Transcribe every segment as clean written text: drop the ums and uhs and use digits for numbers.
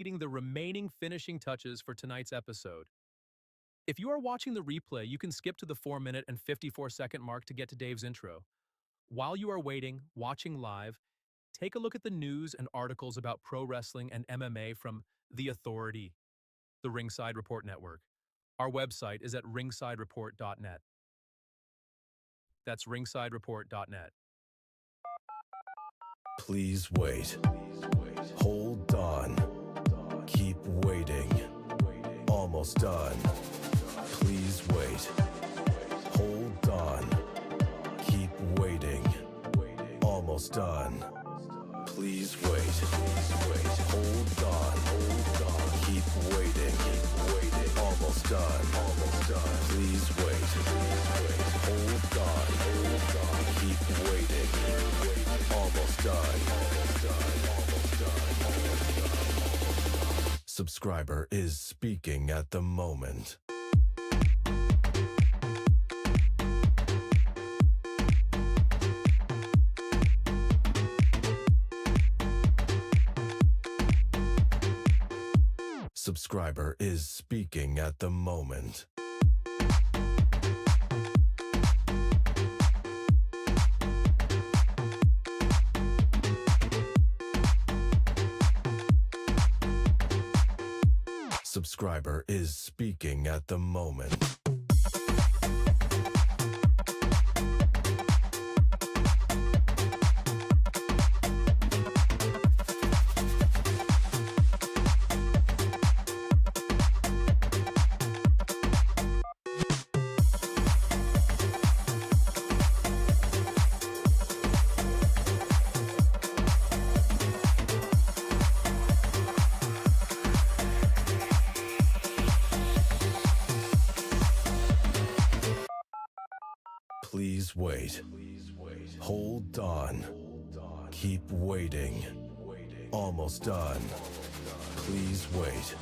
completing the remaining finishing touches for tonight's episode. If you are watching the replay, you can skip to the 4-minute and 54-second mark to get to Dave's intro. While you are waiting, watching live, take a look at the news and articles about pro wrestling and MMA from The Authority, the Ringside Report Network. Our website is at ringsidereport.net. That's ringsidereport.net. Please wait. Hold on. Keep waiting. Almost done. Please wait. Hold on. Keep waiting. Almost done. Please wait. Hold on. Keep waiting. Almost done. Please wait. Hold on. Keep waiting. Almost done. Subscriber is speaking at the moment. Subscriber is speaking at the moment. Subscriber is speaking at the moment. Please wait. Hold on. Keep waiting. Almost done. Please wait.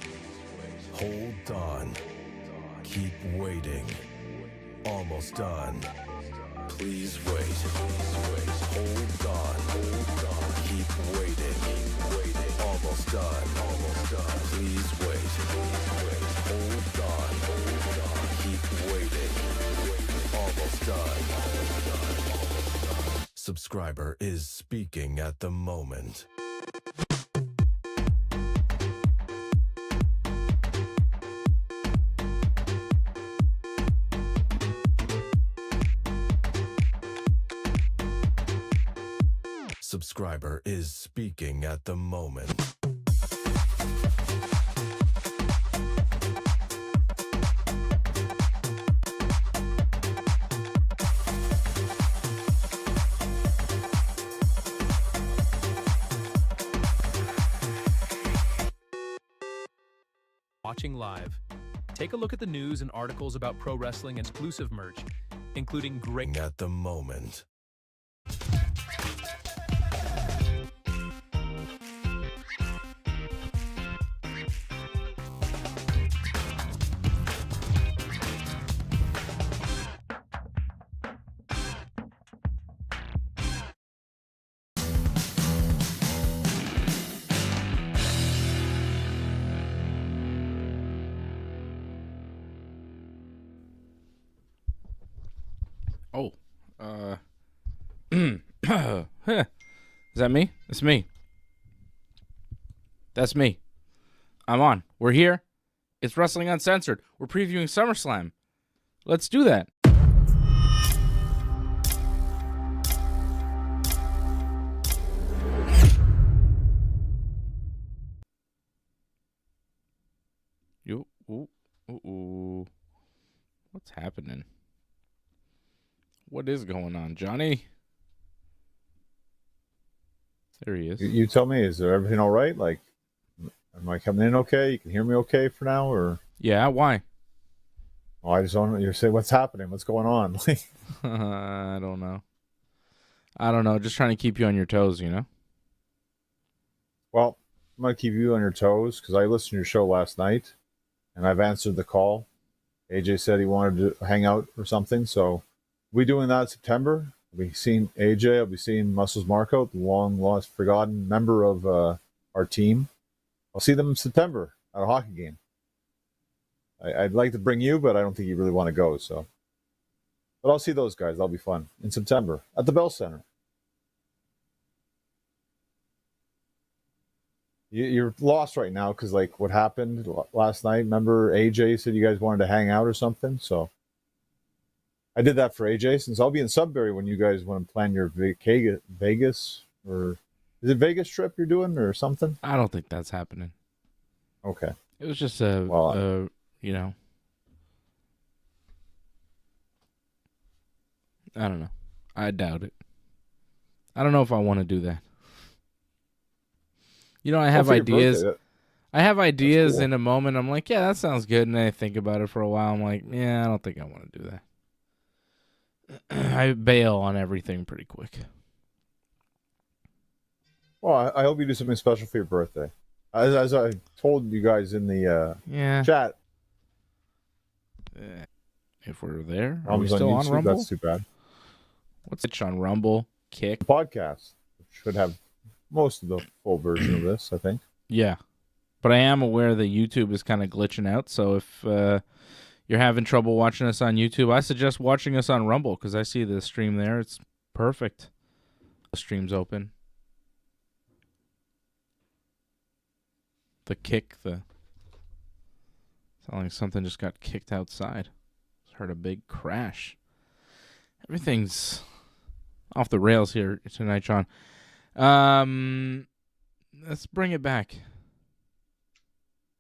Hold on. Keep waiting. Almost done. Please wait. Hold on. Keep waiting. Almost done. Please wait. Hold on. Keep waiting. Almost done. Subscriber is speaking at the moment. Subscriber is speaking at the moment. Watching live, take a look at the news and articles about pro wrestling and exclusive merch, including great At the moment. Oh, is that me? It's me. That's me. I'm on. We're here. It's Wrestling Uncensored. We're previewing SummerSlam. Let's do that. What's happening? What is going on, Johnny? There he is. You tell me, is there everything all right? Like, am I coming in okay? You can hear me okay for now, or? Yeah, why? Oh, I just don't. You say, what's happening? What's going on? I don't know. Just trying to keep you on your toes, you know? Well, I'm gonna keep you on your toes because I listened to your show last night, and I've answered the call. AJ said he wanted to hang out or something, so we doing that in September. I'll be seeing AJ. I'll be seeing Muscles Marco, the long lost, forgotten member of our team. I'll see them in September at a hockey game. I'd like to bring you, but I don't think you really want to go. So, but I'll see those guys. That'll be fun in September at the Bell Center. You're lost right now because like what happened last night. Remember AJ said you guys wanted to hang out or something. So I did that for AJ since I'll be in Sudbury when you guys want to plan your Vegas or is it Vegas trip you're doing or something? I don't think that's happening. Okay. It was just you know, I don't know. I doubt it. I don't know if I want to do that. You know, I have ideas. I have ideas cool. In a moment. I'm like, yeah, that sounds good. And I think about it for a while. I'm like, yeah, I don't think I want to do that. I bail on everything pretty quick. Well, I hope you do something special for your birthday. As I told you guys in the chat. If we're there, are we still on YouTube, Rumble? That's too bad. What's it on Rumble? Kick? The podcast should have most of the full version of this, I think. Yeah. But I am aware that YouTube is kind of glitching out, so if you're having trouble watching us on YouTube, I suggest watching us on Rumble, because I see the stream there. It's perfect. The stream's open. The kick, sound like something just got kicked outside. Heard a big crash. Everything's off the rails here tonight, John. Let's bring it back.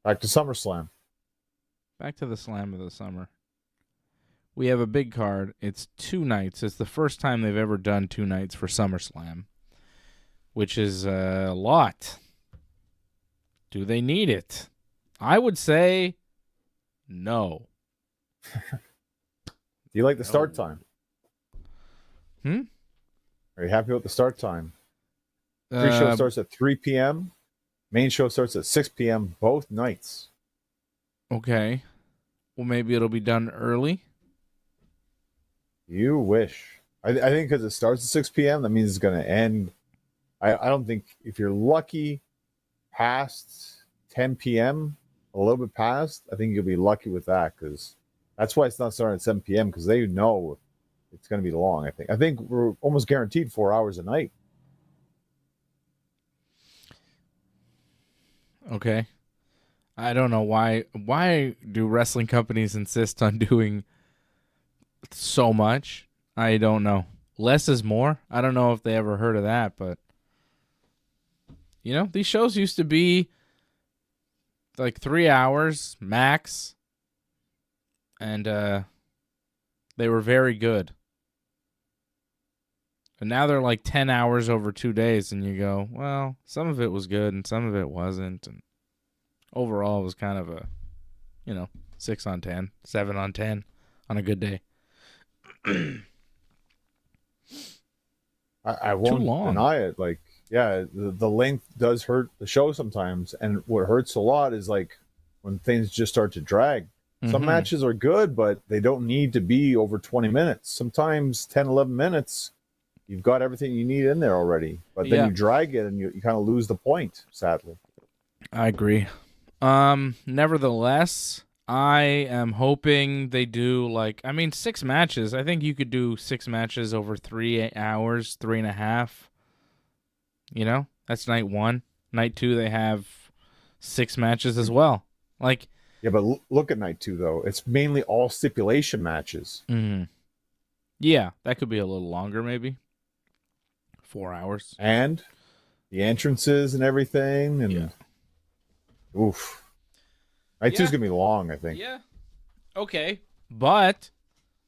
Back to SummerSlam. Back to the slam of the summer. We have a big card. It's 2 nights. It's the first time they've ever done 2 nights for SummerSlam, which is a lot. Do they need it? I would say no. Do you like the start time? Are you happy with the start time? Pre-show starts at 3 p.m. Main show starts at 6 p.m. both nights. Okay. Well, maybe it'll be done early. You wish. I think because it starts at 6 p.m., that means it's going to end. I don't think if you're lucky past 10 p.m., a little bit past, I think you'll be lucky with that because that's why it's not starting at 7 p.m. because they know it's going to be long, I think. I think we're almost guaranteed 4 hours a night. Okay. I don't know why. Why do wrestling companies insist on doing so much? I don't know. Less is more. I don't know if they ever heard of that, but you know, these shows used to be like 3 hours max, and they were very good. And now they're like 10 hours over 2 days, and you go, well, some of it was good and some of it wasn't, and overall it was kind of a, 6 on 10, 7 on 10 on a good day. I won't deny it. Like, yeah, the length does hurt the show sometimes, and what hurts a lot is like when things just start to drag. Some matches are good, but they don't need to be over 20 minutes. Sometimes 10, 11 minutes, you've got everything you need in there already. But then you drag it, and you kind of lose the point, sadly. I agree. Nevertheless, I am hoping they do 6 matches. I think you could do 6 matches over 3 hours, 3.5. That's night 1. Night 2, they have 6 matches as well. Yeah, but look at night 2, though. It's mainly all stipulation matches. Mm-hmm. Yeah, that could be a little longer, maybe. 4 hours. And the entrances and everything. And oof. Night 2's going to be long, I think. Yeah. Okay. But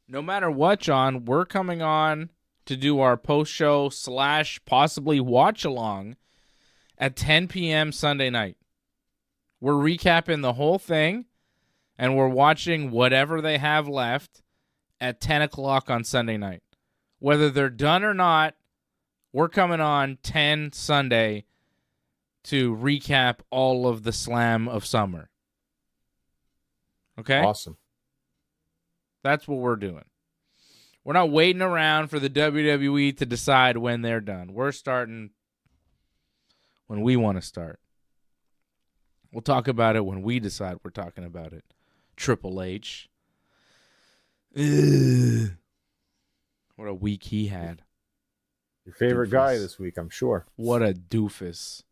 no matter what, John, we're coming on to do our post-show / possibly watch-along at 10 p.m. Sunday night. We're recapping the whole thing, and we're watching whatever they have left at 10 o'clock on Sunday night. Whether they're done or not, we're coming on 10 Sunday to recap all of the Slam of Summer. Okay? Awesome. That's what we're doing. We're not waiting around for the WWE to decide when they're done. We're starting when we want to start. We'll talk about it when we decide we're talking about it. Triple H. Ugh. What a week he had. Your favorite guy this week, I'm sure. What a doofus.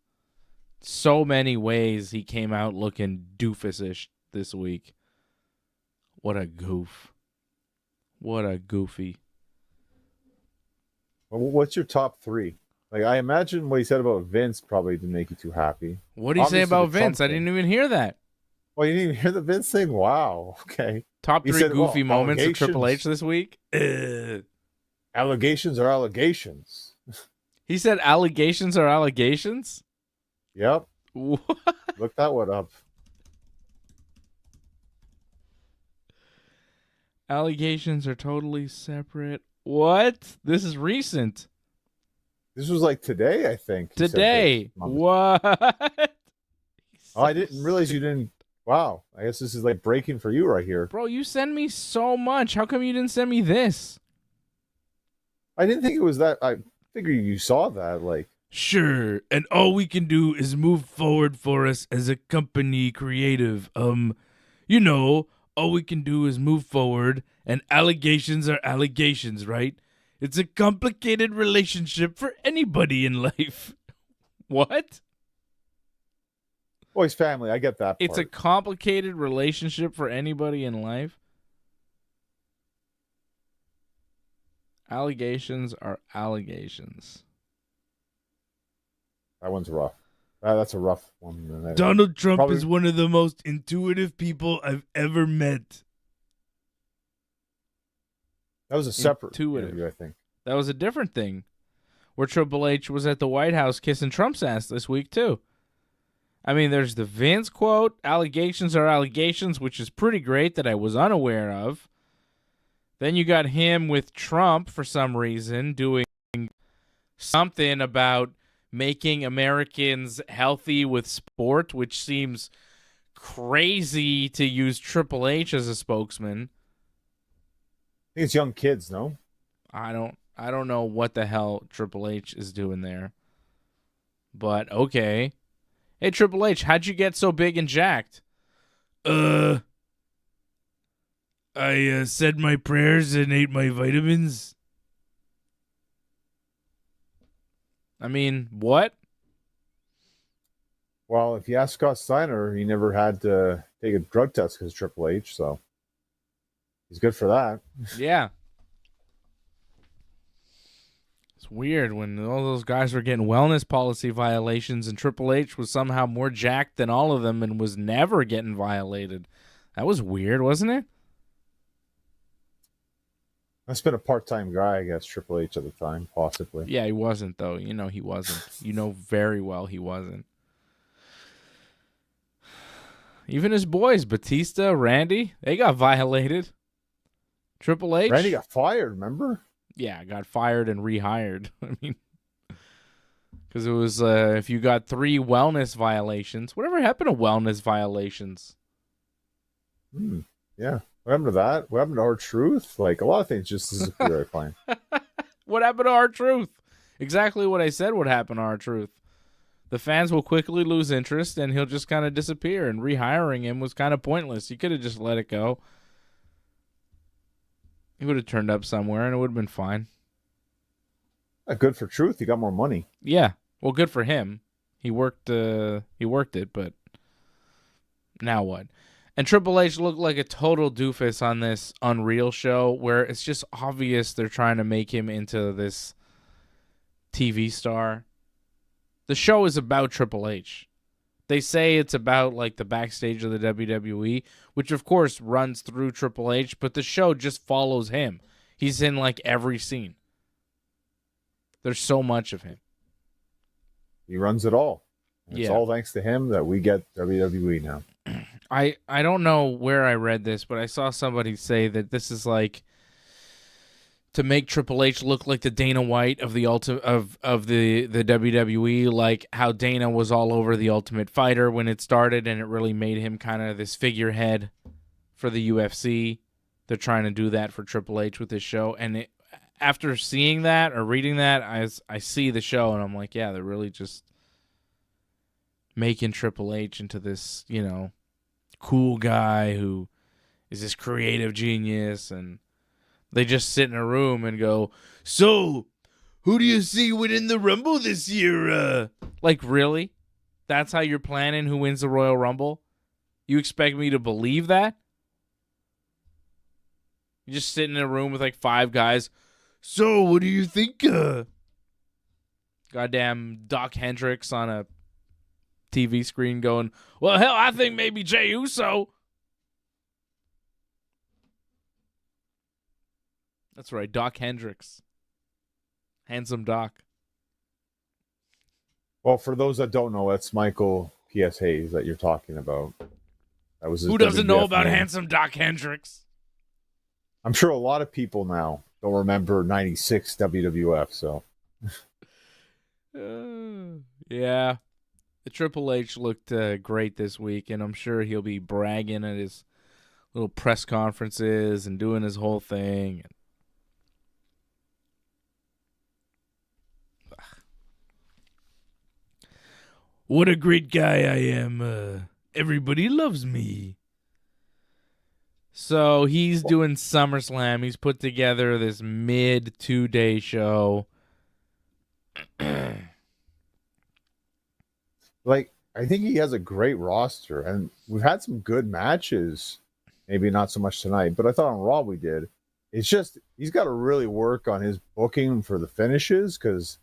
So many ways he came out looking doofus-ish this week. What a goof. What a goofy. Well, what's your top 3? Like, I imagine what he said about Vince probably didn't make you too happy. What did he say about Vince? I didn't even hear that. Well, you didn't even hear the Vince thing? Wow. Okay. Top 3 goofy moments of Triple H this week? Allegations are allegations. He said allegations are allegations? Yep. What? Look that one up. Allegations are totally separate. What? This is recent. This was like today, I think. Today. What? Oh, I didn't realize you didn't. Wow. I guess this is like breaking for you right here. Bro, you send me so much. How come you didn't send me this? I didn't think it was that. I figured you saw that. Like, sure, and all we can do is move forward for us as a company creative. You know, all we can do is move forward, and allegations are allegations, right? It's a complicated relationship for anybody in life. What? well, he's family. I get that part. It's a complicated relationship for anybody in life? Allegations are allegations. That one's rough. That's a rough one. Donald Trump is one of the most intuitive people I've ever met. That was a separate Intuitive. interview, I think. That was a different thing. Where Triple H was at the White House kissing Trump's ass this week, too. I mean, there's the Vince quote, allegations are allegations, which is pretty great that I was unaware of. Then you got him with Trump, for some reason, doing something about making Americans healthy with sport, which seems crazy to use Triple H as a spokesman. I think it's young kids, no? I don't know what the hell Triple H is doing there. But okay. Hey Triple H, how'd you get so big and jacked? I said my prayers and ate my vitamins. I mean, what? Well, if you ask Scott Steiner, he never had to take a drug test because Triple H, so he's good for that. Yeah. It's weird when all those guys were getting wellness policy violations and Triple H was somehow more jacked than all of them and was never getting violated. That was weird, wasn't it? That's been a part-time guy, I guess, Triple H at the time, possibly. Yeah, he wasn't, though. You know he wasn't. You know very well he wasn't. Even his boys, Batista, Randy, they got violated. Triple H? Randy got fired, remember? Yeah, got fired and rehired. I mean, because it was, if you got 3 wellness violations, whatever happened to wellness violations? Yeah. What happened to that? What happened to R-Truth? Like, a lot of things just disappear, I find. What happened to R-Truth? Exactly what I said would happen to R-Truth. The fans will quickly lose interest, and he'll just kind of disappear, and rehiring him was kind of pointless. You could have just let it go. He would have turned up somewhere, and it would have been fine. Good for Truth. He got more money. Yeah. Well, good for him. He worked it, but now what? And Triple H looked like a total doofus on this Unreal show where it's just obvious they're trying to make him into this TV star. The show is about Triple H. They say it's about like the backstage of the WWE, which of course runs through Triple H, but the show just follows him. He's in like every scene. There's so much of him. He runs it all. And it's Yeah. all thanks to him that we get WWE now. I don't know where I read this, but I saw somebody say that this is like to make Triple H look like the Dana White of the the WWE, like how Dana was all over the Ultimate Fighter when it started, and it really made him kind of this figurehead for the UFC. They're trying to do that for Triple H with this show, and after seeing that or reading that, I see the show and I'm like, yeah, they're really just making Triple H into this, cool guy who is this creative genius, and they just sit in a room and go, "So, who do you see winning the Rumble this year?" Like, really? That's how you're planning who wins the Royal Rumble? You expect me to believe that? You just sit in a room with like 5 guys. "So, what do you think?" Goddamn Doc Hendricks on a TV screen going, "Well, hell, I think maybe Jey Uso." That's right, Doc Hendricks. Handsome Doc. Well, for those that don't know, that's Michael P.S. Hayes that you're talking about. That was his Who doesn't know WWF about name. handsome Doc Hendricks? I'm sure a lot of people now don't remember 96 WWF, so. Yeah. The Triple H looked great this week, and I'm sure he'll be bragging at his little press conferences and doing his whole thing. What a great guy I am. Everybody loves me. So he's doing SummerSlam. He's put together this mid 2-day show. Like, I think he has a great roster, and we've had some good matches. Maybe not so much tonight, but I thought on Raw we did. It's just he's got to really work on his booking for the finishes, because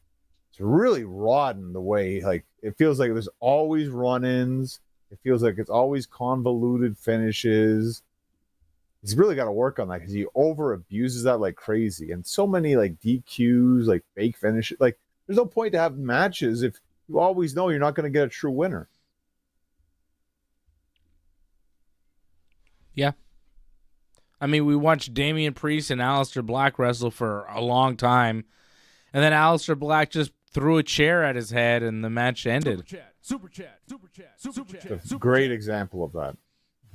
it's really rotten the way, like, it feels like there's always run-ins. It feels like it's always convoluted finishes. He's really got to work on that, because he over-abuses that like crazy. And so many like DQs, like fake finishes. Like, there's no point to have matches if you always know you're not going to get a true winner. Yeah. I mean, we watched Damian Priest and Aleister Black wrestle for a long time, and then Aleister Black just threw a chair at his head, and the match ended. Super chat. It's a great example of that.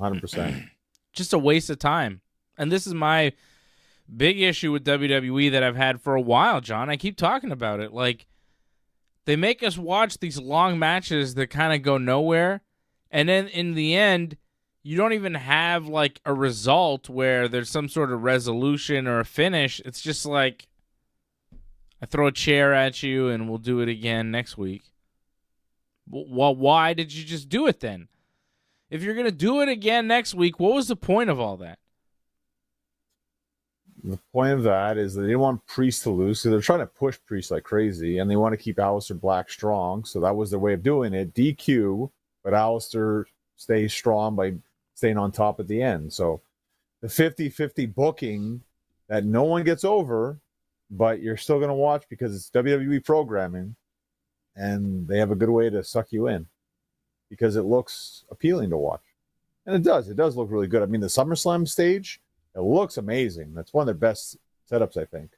100%. Just a waste of time. And this is my big issue with WWE that I've had for a while, John. I keep talking about it. Like, they make us watch these long matches that kind of go nowhere, and then in the end, you don't even have like a result where there's some sort of resolution or a finish. It's just like, I throw a chair at you and we'll do it again next week. Well, why did you just do it then? If you're going to do it again next week, what was the point of all that? The point of that is that they didn't want Priest to lose, so they're trying to push Priest like crazy, and they want to keep Aleister Black strong, so that was their way of doing it. DQ, but Aleister stays strong by staying on top at the end. So the 50-50 booking that no one gets over, but you're still going to watch because it's WWE programming, and they have a good way to suck you in because it looks appealing to watch. And it does. It does look really good. I mean, the SummerSlam stage, it looks amazing. That's one of their best setups, I think.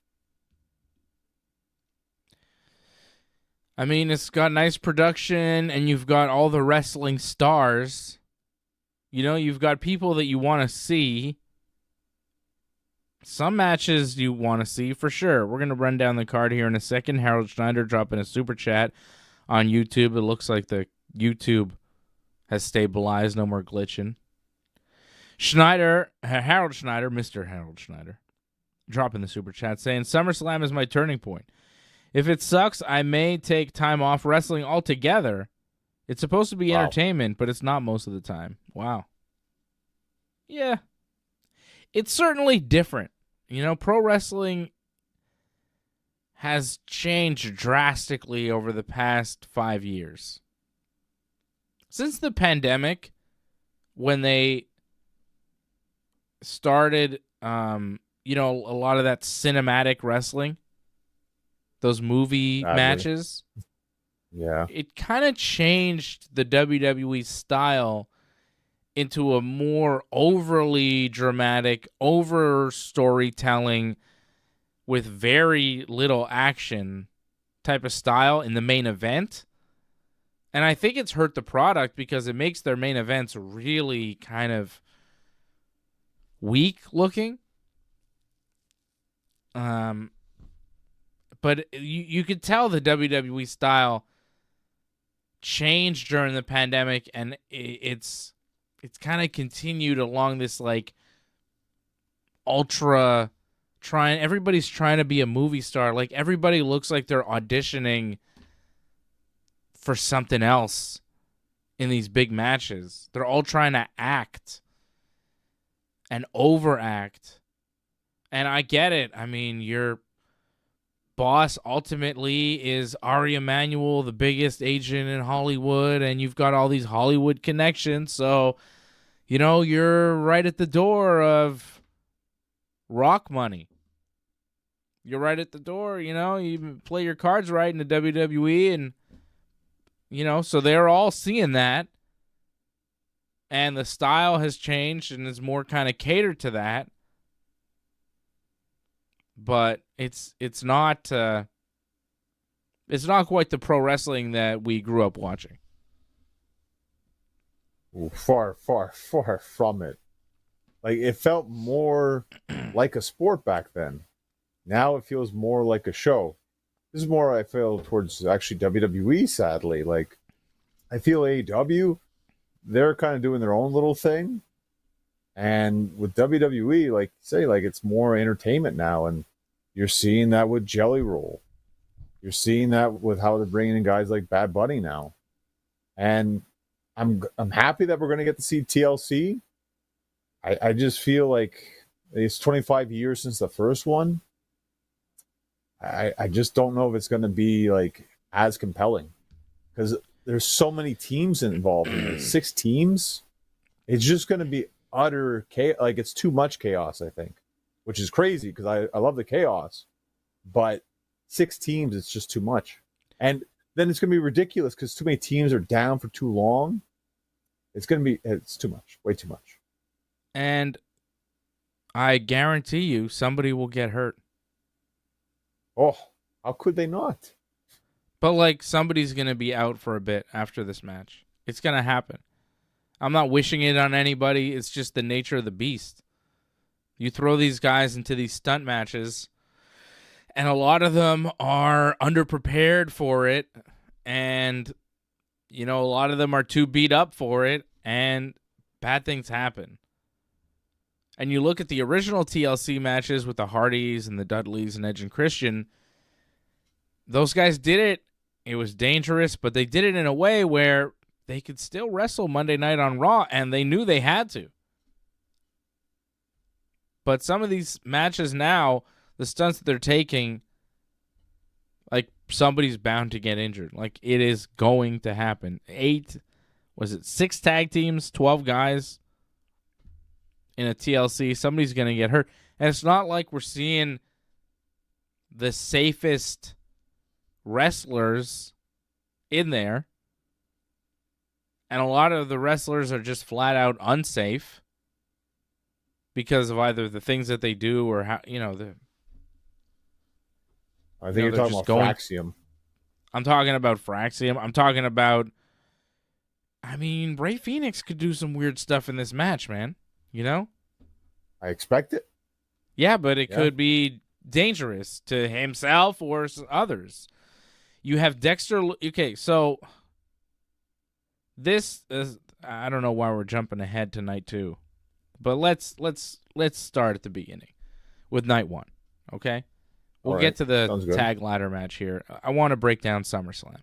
I mean, it's got nice production, and you've got all the wrestling stars. You know, you've got people that you want to see. Some matches you want to see for sure. We're going to run down the card here in a second. Harold Schneider dropping a super chat on YouTube. It looks like the YouTube has stabilized. No more glitching. Harold Schneider, Mr. Harold Schneider, dropping the super chat saying, SummerSlam is my turning point. If it sucks, I may take time off wrestling altogether. It's supposed to be entertainment, but it's not most of the time. Wow. Yeah. It's certainly different. You know, pro wrestling has changed drastically over the past 5 years. Since the pandemic, when they started, you know, a lot of that cinematic wrestling, those movie matches. Yeah. It kind of changed the WWE style into a more overly dramatic, over storytelling with very little action type of style in the main event. And I think it's hurt the product because it makes their main events really kind of weak looking. But you could tell the WWE style changed during the pandemic, and it's kind of continued along this like ultra everybody's trying to be a movie star. Like everybody looks like they're auditioning for something else in these big matches. They're all trying to act and overact. And I get it. I mean, your boss ultimately is Ari Emanuel, the biggest agent in Hollywood, and you've got all these Hollywood connections. So, you're right at the door of Rock money. You're right at the door, you play your cards right in the WWE, and, so they're all seeing that. And the style has changed and is more kind of catered to that. But it's not quite the pro wrestling that we grew up watching. Ooh, far, far, far from it. Like, it felt more like a sport back then. Now it feels more like a show. This is more, I feel, towards actually WWE, sadly. Like, I feel AEW, they're kind of doing their own little thing. And with WWE, like, it's more entertainment now. And you're seeing that with Jelly Roll. You're seeing that with how they're bringing in guys like Bad Bunny now. And I'm happy that we're going to get to see TLC. I just feel like it's 25 years since the first one. I just don't know if it's going to be like as compelling because there's so many teams involved in it. 6 teams. It's just going to be utter chaos. Like, it's too much chaos, I think, which is crazy because I love the chaos, but 6 teams, it's just too much. And then it's going to be ridiculous because too many teams are down for too long. It's too much, way too much. And I guarantee you somebody will get hurt. Oh, how could they not? But, like, somebody's going to be out for a bit after this match. It's going to happen. I'm not wishing it on anybody. It's just the nature of the beast. You throw these guys into these stunt matches, and a lot of them are underprepared for it, and, a lot of them are too beat up for it, and bad things happen. And you look at the original TLC matches with the Hardys and the Dudleys and Edge and Christian, those guys did it. It was dangerous, but they did it in a way where they could still wrestle Monday night on Raw, and they knew they had to. But some of these matches now, the stunts that they're taking, like, somebody's bound to get injured. Like, it is going to happen. 6 tag teams, 12 guys in a TLC, somebody's going to get hurt. And it's not like we're seeing the safest wrestlers in there. And a lot of the wrestlers are just flat out unsafe because of either the things that they do or how, I think you're talking about Fraxium. I'm talking about Fraxium. I'm talking about, Rey Fenix could do some weird stuff in this match, man. I expect it. Yeah, but it could be dangerous to himself or others. You have Dexter. Okay, so this is, I don't know why we're jumping ahead tonight too, but let's start at the beginning with night 1. Okay, we'll get to the tag ladder match here. I want to break down SummerSlam.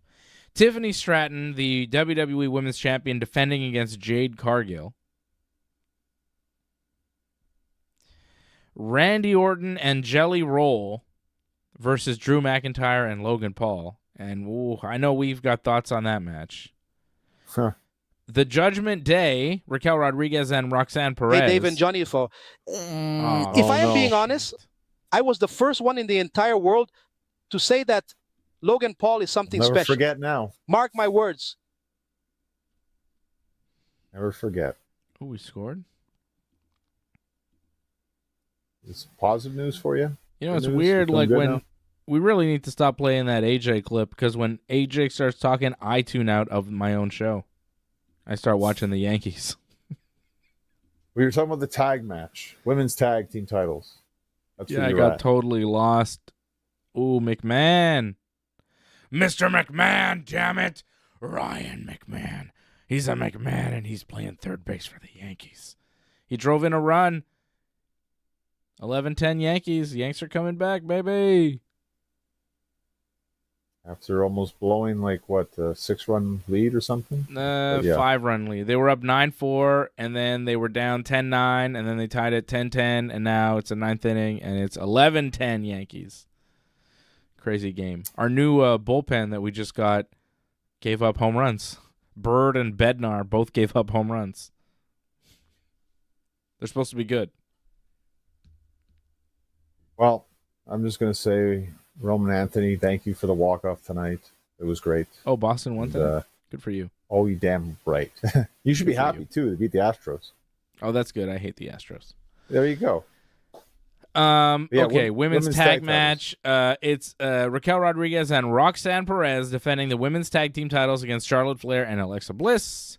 Tiffany Stratton, the WWE Women's Champion, defending against Jade Cargill. Randy Orton and Jelly Roll versus Drew McIntyre and Logan Paul. And I know we've got thoughts on that match. Huh. The Judgment Day, Raquel Rodriguez and Roxanne Perez. Hey, Dave and Johnny, if I am being honest, I was the first one in the entire world to say that Logan Paul is something Never special. forget now. Mark my words. Never forget. Oh, we scored? It's positive news for you? It's weird, like when now? We really need to stop playing that AJ clip because when AJ starts talking, I tune out of my own show. I start watching the Yankees. We were talking about the tag match, women's tag team titles. That's I got totally lost. Ooh, McMahon. Mr. McMahon, damn it. Ryan McMahon. He's a McMahon, and he's playing third base for the Yankees. He drove in a run. 11-10 Yankees. Yanks are coming back, baby. After almost blowing, like, what, a 6-run lead or something? 5-run lead. They were up 9-4, and then they were down 10-9, and then they tied it 10-10, and now it's a ninth inning, and it's 11-10 Yankees. Crazy game. Our new bullpen that we just got gave up home runs. Bird and Bednar both gave up home runs. They're supposed to be good. Well, I'm just going to say, Roman Anthony, thank you for the walk-off tonight. It was great. Oh, Boston won tonight? Good for you. Oh, you damn right. You should be happy, too, to beat the Astros. Oh, that's good. I hate the Astros. There you go. Okay, women's tag match. It's Raquel Rodriguez and Roxanne Perez defending the women's tag team titles against Charlotte Flair and Alexa Bliss.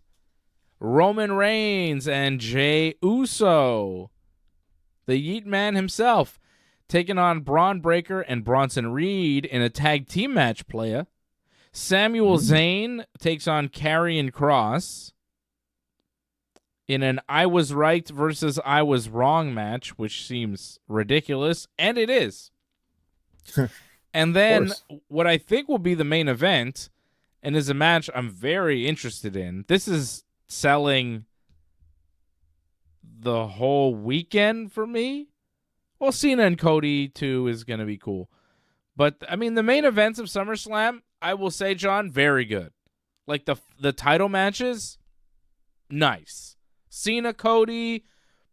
Roman Reigns and Jey Uso, the Yeet Man himself, taking on Braun Breaker and Bronson Reed in a tag team match, playa. Samuel Zayn takes on Karrion Kross in an I was right versus I was wrong match, which seems ridiculous, and it is. And then what I think will be the main event, and is a match I'm very interested in. This is selling the whole weekend for me. Well, Cena and Cody, too, is going to be cool. But, I mean, the main events of SummerSlam, I will say, John, very good. Like, the title matches, nice. Cena, Cody,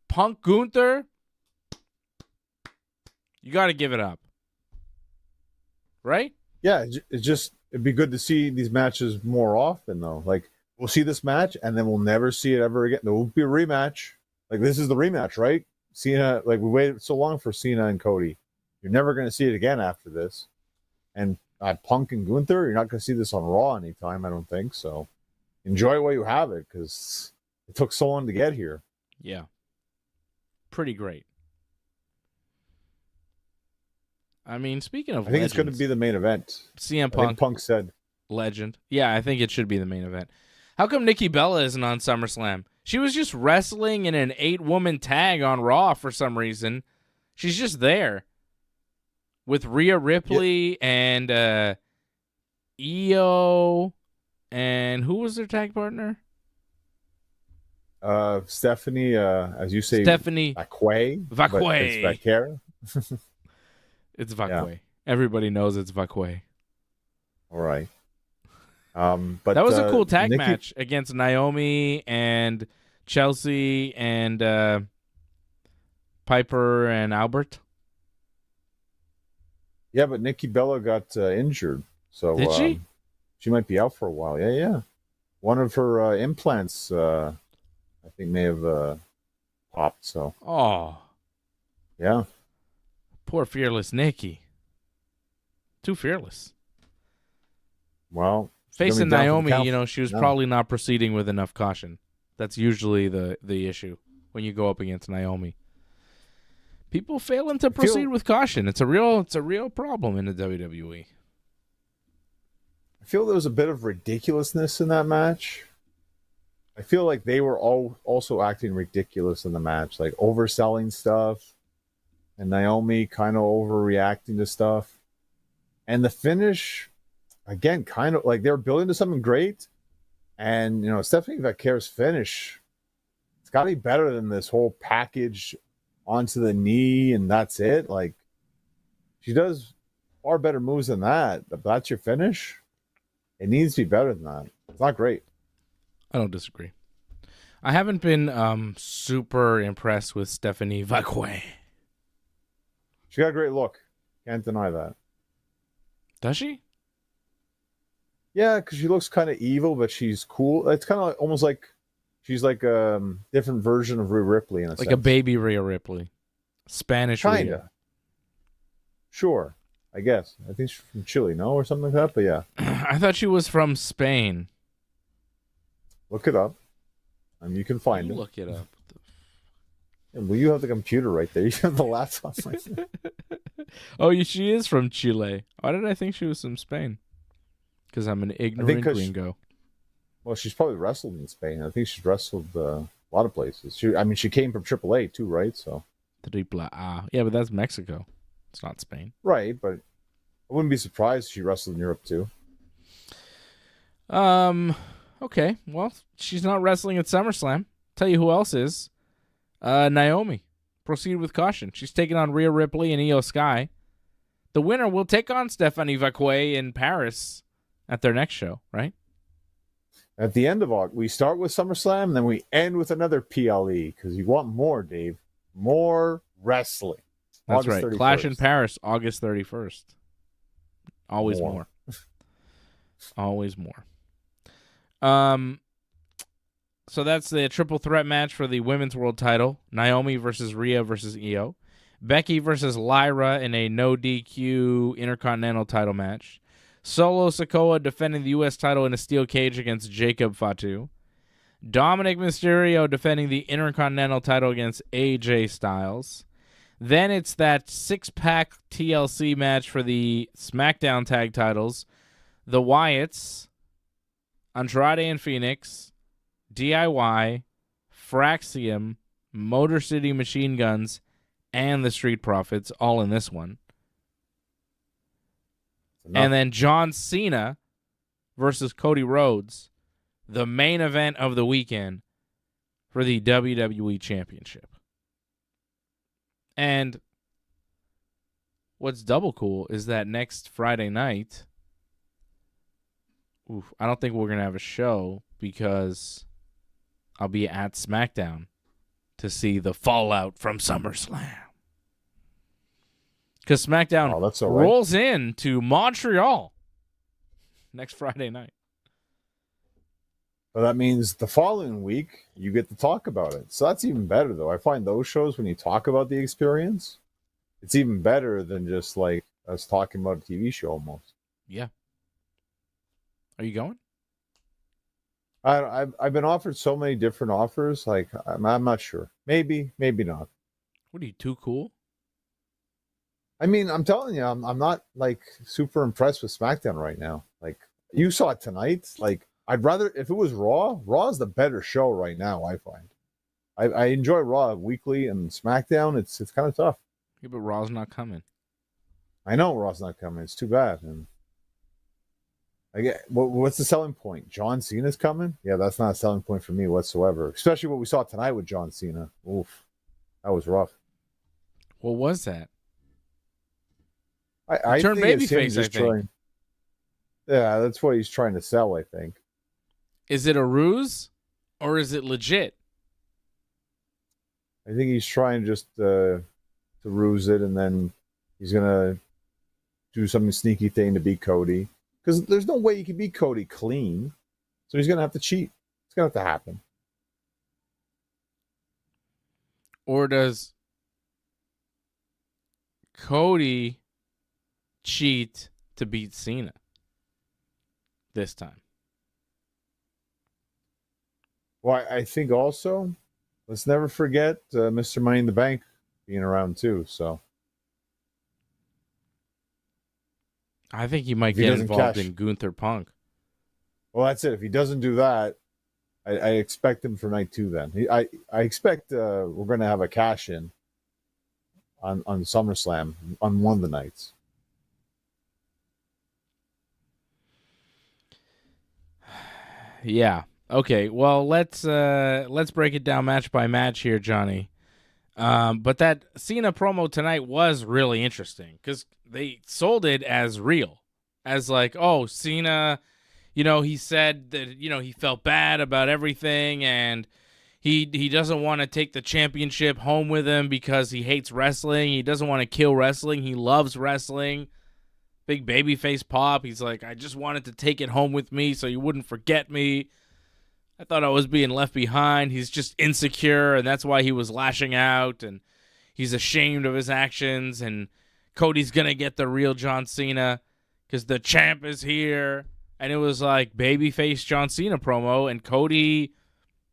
Punk, Gunther, you got to give it up. Right? Yeah, it'd be good to see these matches more often, though. Like, we'll see this match, and then we'll never see it ever again. There won't be a rematch. Like, this is the rematch, right? Cena, like, we waited so long for Cena and Cody. You're never going to see it again after this. And Punk and Gunther, you're not going to see this on Raw anytime, I don't think. So enjoy it while you have it, because it took so long to get here. Yeah. Pretty great. I mean, speaking of I think legends, it's going to be the main event. CM Punk. I think Punk said. Legend. Yeah, I think it should be the main event. How come Nikki Bella isn't on SummerSlam? She was just wrestling in an 8-woman tag on Raw for some reason. She's just there with Rhea Ripley and Io, and who was their tag partner? Stephanie, as you say, Stephanie Vakwe. Vakwe. It's Vakera. It's Vakwe. Yeah. Everybody knows it's Vakwe. All right. But that was a cool tag match against Naomi and Chelsea and Piper and Albert. Yeah, but Nikki Bella got injured, so did she? She might be out for a while. Yeah. One of her implants, I think, may have popped. So. Oh. Yeah. Poor fearless Nikki. Too fearless. Well. Facing Naomi, she was probably not proceeding with enough caution. That's usually the issue when you go up against Naomi. People failing to proceed with caution. It's a real problem in the WWE. I feel there was a bit of ridiculousness in that match. I feel like they were all also acting ridiculous in the match, like overselling stuff, and Naomi kind of overreacting to stuff. And the finish, again, kind of like they were building to something great. And, Stephanie Vakera's finish, it's got to be better than this whole package onto the knee and that's it. Like, she does far better moves than that. But that's your finish? It needs to be better than that. It's not great. I don't disagree. I haven't been super impressed with Stephanie Vakwe. She got a great look. Can't deny that. Does she? Yeah, because she looks kind of evil, but she's cool. It's kind of almost like she's like a different version of Rhea Ripley in a sense. Like a baby Rhea Ripley. Spanish Kinda. Rhea. Sure, I guess. I think she's from Chile, no? Or something like that, but yeah. I thought she was from Spain. Look it up. You can find it. Look it up. Yeah, well, you have the computer right there. You have the laptop right there. Oh, she is from Chile. Why did I think she was from Spain? Because I'm an ignorant gringo. Well, she's probably wrestled in Spain. I think she's wrestled a lot of places. She came from AAA too, right? So Triple A. Yeah, but that's Mexico. It's not Spain. right, but I wouldn't be surprised if she wrestled in Europe too. Okay. Well, she's not wrestling at SummerSlam. Tell you who else is. Naomi. Proceed with caution. She's taking on Rhea Ripley and Io Sky. The winner will take on Stephanie Vacquet in Paris at their next show, right? At the end of August, we start with SummerSlam, and then we end with another PLE because you want more, Dave. More wrestling. That's August right. 31st. Clash in Paris, August 31st. Always more. Always more. So that's the triple threat match for the women's world title. Naomi versus Rhea versus Io. Becky versus Lyra in a no DQ Intercontinental title match. Solo Sikoa defending the U.S. title in a steel cage against Jacob Fatu. Dominic Mysterio defending the Intercontinental title against AJ Styles. Then it's that six-pack TLC match for the SmackDown tag titles. The Wyatts, Andrade and Phoenix, DIY, Fraxium, Motor City Machine Guns, and the Street Profits, all in this one. And then John Cena versus Cody Rhodes, the main event of the weekend for the WWE Championship. And what's double cool is that next Friday night, I don't think we're going to have a show because I'll be at SmackDown to see the fallout from SummerSlam. Because SmackDown rolls in to Montreal next Friday night. Well, that means the following week you get to talk about it. So that's even better, though. I find those shows, when you talk about the experience, it's even better than just like us talking about a TV show almost. Yeah. Are you going? I've been offered so many different offers. Like I'm not sure. Maybe not. What are you, too cool? I mean, I'm telling you, I'm not like super impressed with SmackDown right now. Like you saw it tonight. Like I'd rather if it was Raw. Raw is the better show right now. I find. I enjoy Raw weekly, and SmackDown it's kind of tough. Yeah, but Raw's not coming. I know Raw's not coming. It's too bad. And I get what's the selling point? John Cena's coming? Yeah, that's not a selling point for me whatsoever. Especially what we saw tonight with John Cena. Oof, that was rough. What was that? I turned think babyface, I think. Yeah, that's what he's trying to sell, I think. Is it a ruse or is it legit? I think he's trying just to ruse it, and then he's going to do some sneaky thing to beat Cody. Because there's no way you can beat Cody clean. So he's going to have to cheat. It's going to have to happen. Or does Cody cheat to beat Cena this time? Well, I think also, let's never forget Mr. Money in the Bank being around too. So I think he might get involved in Gunther Punk. Well, that's it. If he doesn't do that, I expect him for night 2 then. I expect we're going to have a cash-in on SummerSlam on one of the nights. Yeah. Okay. Well, let's break it down match by match here, Johnny. But that Cena promo tonight was really interesting because they sold it as real, as like, oh, Cena, he said that, he felt bad about everything and he doesn't want to take the championship home with him because he hates wrestling. He doesn't want to kill wrestling. He loves wrestling. Big babyface pop. He's like, I just wanted to take it home with me so you wouldn't forget me. I thought I was being left behind. He's just insecure, and that's why he was lashing out, and he's ashamed of his actions, and Cody's going to get the real John Cena because the champ is here. And it was like babyface John Cena promo, and Cody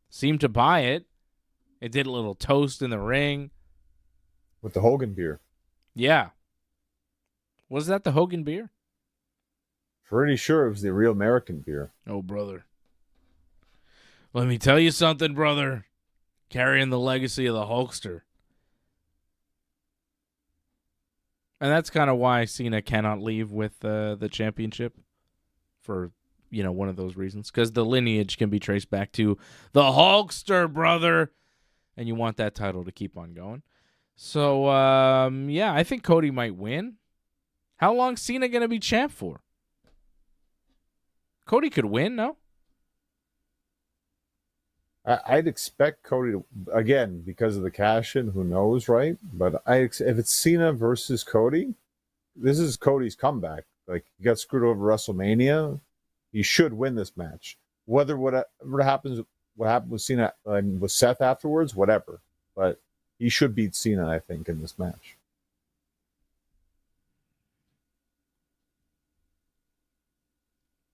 seemed to buy it. It did a little toast in the ring. With the Hogan beer. Yeah. Was that the Hogan beer? Pretty sure it was the real American beer. Oh, brother. Let me tell you something, brother. Carrying the legacy of the Hulkster. And that's kind of why Cena cannot leave with the championship for, one of those reasons. Because the lineage can be traced back to the Hulkster, brother. And you want that title to keep on going. So, I think Cody might win. How long Cena going to be champ for? Cody could win, no? I'd expect Cody to, again, because of the cash-in, who knows, right? But if it's Cena versus Cody, this is Cody's comeback. Like, he got screwed over WrestleMania. He should win this match. Whatever happens, what happened with Cena and with Seth afterwards, whatever. But he should beat Cena, I think, in this match.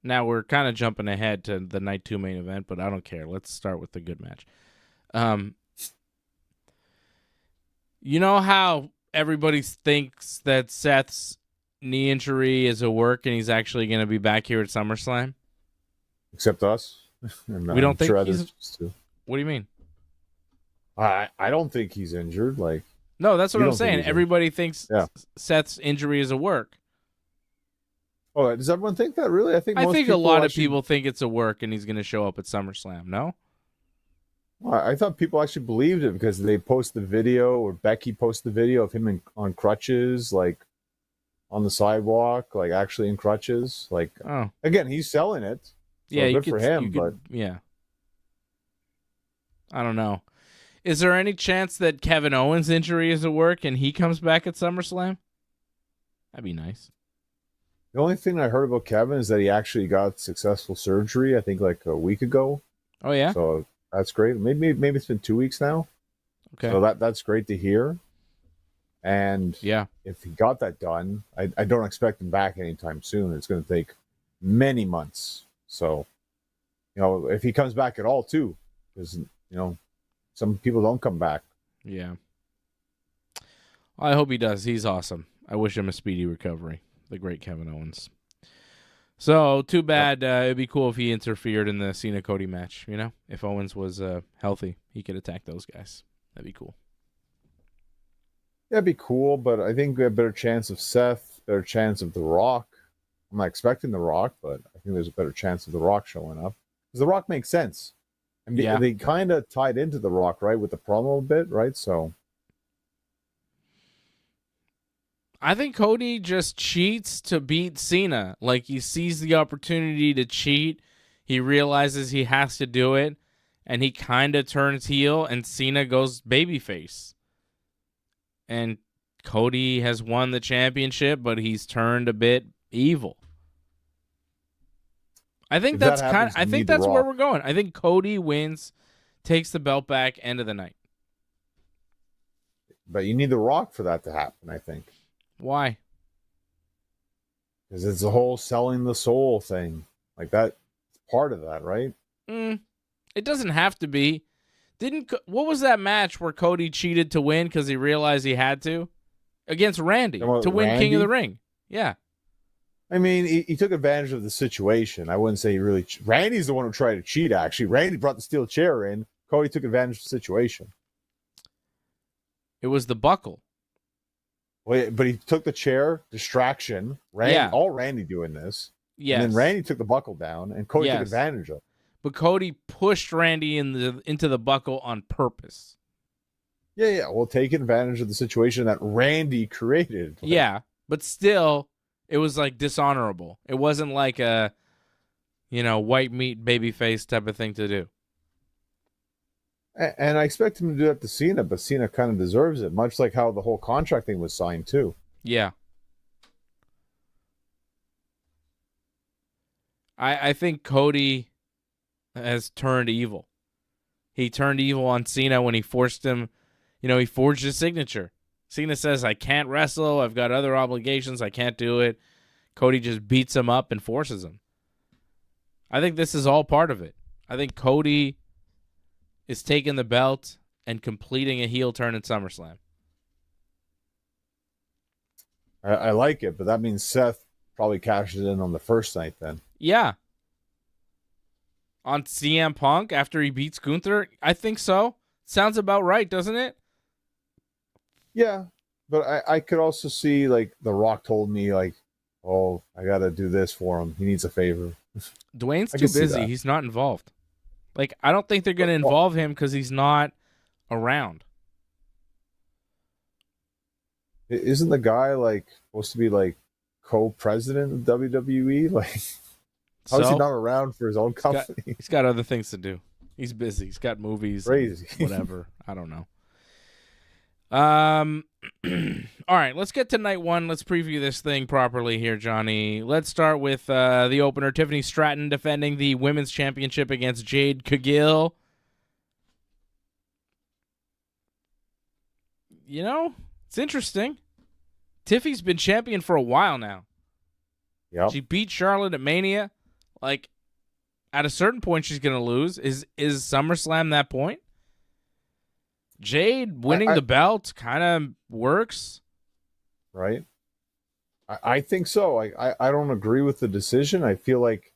Now we're kind of jumping ahead to the night 2 main event, but I don't care. Let's start with the good match. You know how everybody thinks that Seth's knee injury is a work and he's actually going to be back here at SummerSlam? Except us. We don't think he's... What do you mean? I don't think he's injured. Like, no, that's what I'm saying. Everybody thinks Seth's injury is a work. Oh, does everyone think that? Really? I think a lot of people think it's a work and he's going to show up at SummerSlam. No? Well, I thought people actually believed it because they post the video, or Becky posted the video of him on crutches, like on the sidewalk, like actually in crutches. Like, again, he's selling it. So yeah, good for him. But yeah, I don't know. Is there any chance that Kevin Owens' injury is a work and he comes back at SummerSlam? That'd be nice. The only thing I heard about Kevin is that he actually got successful surgery, I think like a week ago. Oh, yeah? So that's great. Maybe it's been 2 weeks now. Okay. So that's great to hear. And if he got that done, I don't expect him back anytime soon. It's going to take many months. So, if he comes back at all, too, because, some people don't come back. Yeah. I hope he does. He's awesome. I wish him a speedy recovery. The great Kevin Owens. So, too bad. It'd be cool if he interfered in the Cena-Cody match, If Owens was healthy, he could attack those guys. That'd be cool. That'd be cool, but I think we have a better chance of Seth, better chance of The Rock. I'm not expecting The Rock, but I think there's a better chance of The Rock showing up. Because The Rock makes sense. And they kind of tied into The Rock, right, with the promo a bit, right? So... I think Cody just cheats to beat Cena. Like, he sees the opportunity to cheat. He realizes he has to do it. And he kind of turns heel, and Cena goes babyface. And Cody has won the championship, but he's turned a bit evil. I think that's where we're going. I think Cody wins, takes the belt back, end of the night. But you need The Rock for that to happen, I think. Why? Because it's the whole selling the soul thing. Like that, part of that, right? It doesn't have to be. What was that match where Cody cheated to win because he realized he had to? Against Randy to win Randy? King of the Ring. Yeah. I mean, he took advantage of the situation. I wouldn't say he really... Randy's the one who tried to cheat, actually. Randy brought the steel chair in. Cody took advantage of the situation. It was the buckle. Well, but he took the chair, distraction. All Randy doing this. Yes. And then Randy took the buckle down, and Cody took advantage of it. But Cody pushed Randy into the buckle on purpose. Yeah. Well, taking advantage of the situation that Randy created. Yeah, but still, it was like dishonorable. It wasn't like a, white meat babyface type of thing to do. And I expect him to do that to Cena, but Cena kind of deserves it, much like how the whole contract thing was signed, too. Yeah. I think Cody has turned evil. He turned evil on Cena when he forced him, he forged his signature. Cena says, I can't wrestle, I've got other obligations, I can't do it. Cody just beats him up and forces him. I think this is all part of it. I think Cody is taking the belt and completing a heel turn at SummerSlam. I like it, but that means Seth probably cashes in on the first night then. Yeah. on CM Punk after he beats Gunther? I think so. Sounds about right, doesn't it? Yeah, but I could also see, like, The Rock told me, like, oh, I got to do this for him. He needs a favor. Dwayne's I too can see busy. that. He's not involved. Like, I don't think they're going to involve him because he's not around. Isn't the guy, like, supposed to be, like, co-president of WWE? Like, how is he not around for his own company? He's got other things to do. He's busy. He's got movies. Crazy. Whatever. I don't know. All right, let's get to night one. Let's preview this thing properly here, Johnny. Let's start with the opener. Tiffany Stratton defending the women's championship against Jade Cargill. You know, it's interesting. Tiffy's been champion for a while now. Yep. She beat Charlotte at Mania. Like, at a certain point, she's going to lose. Is SummerSlam that point? Jade winning the belt kind of works. Right? I think so. I don't agree with the decision. I feel like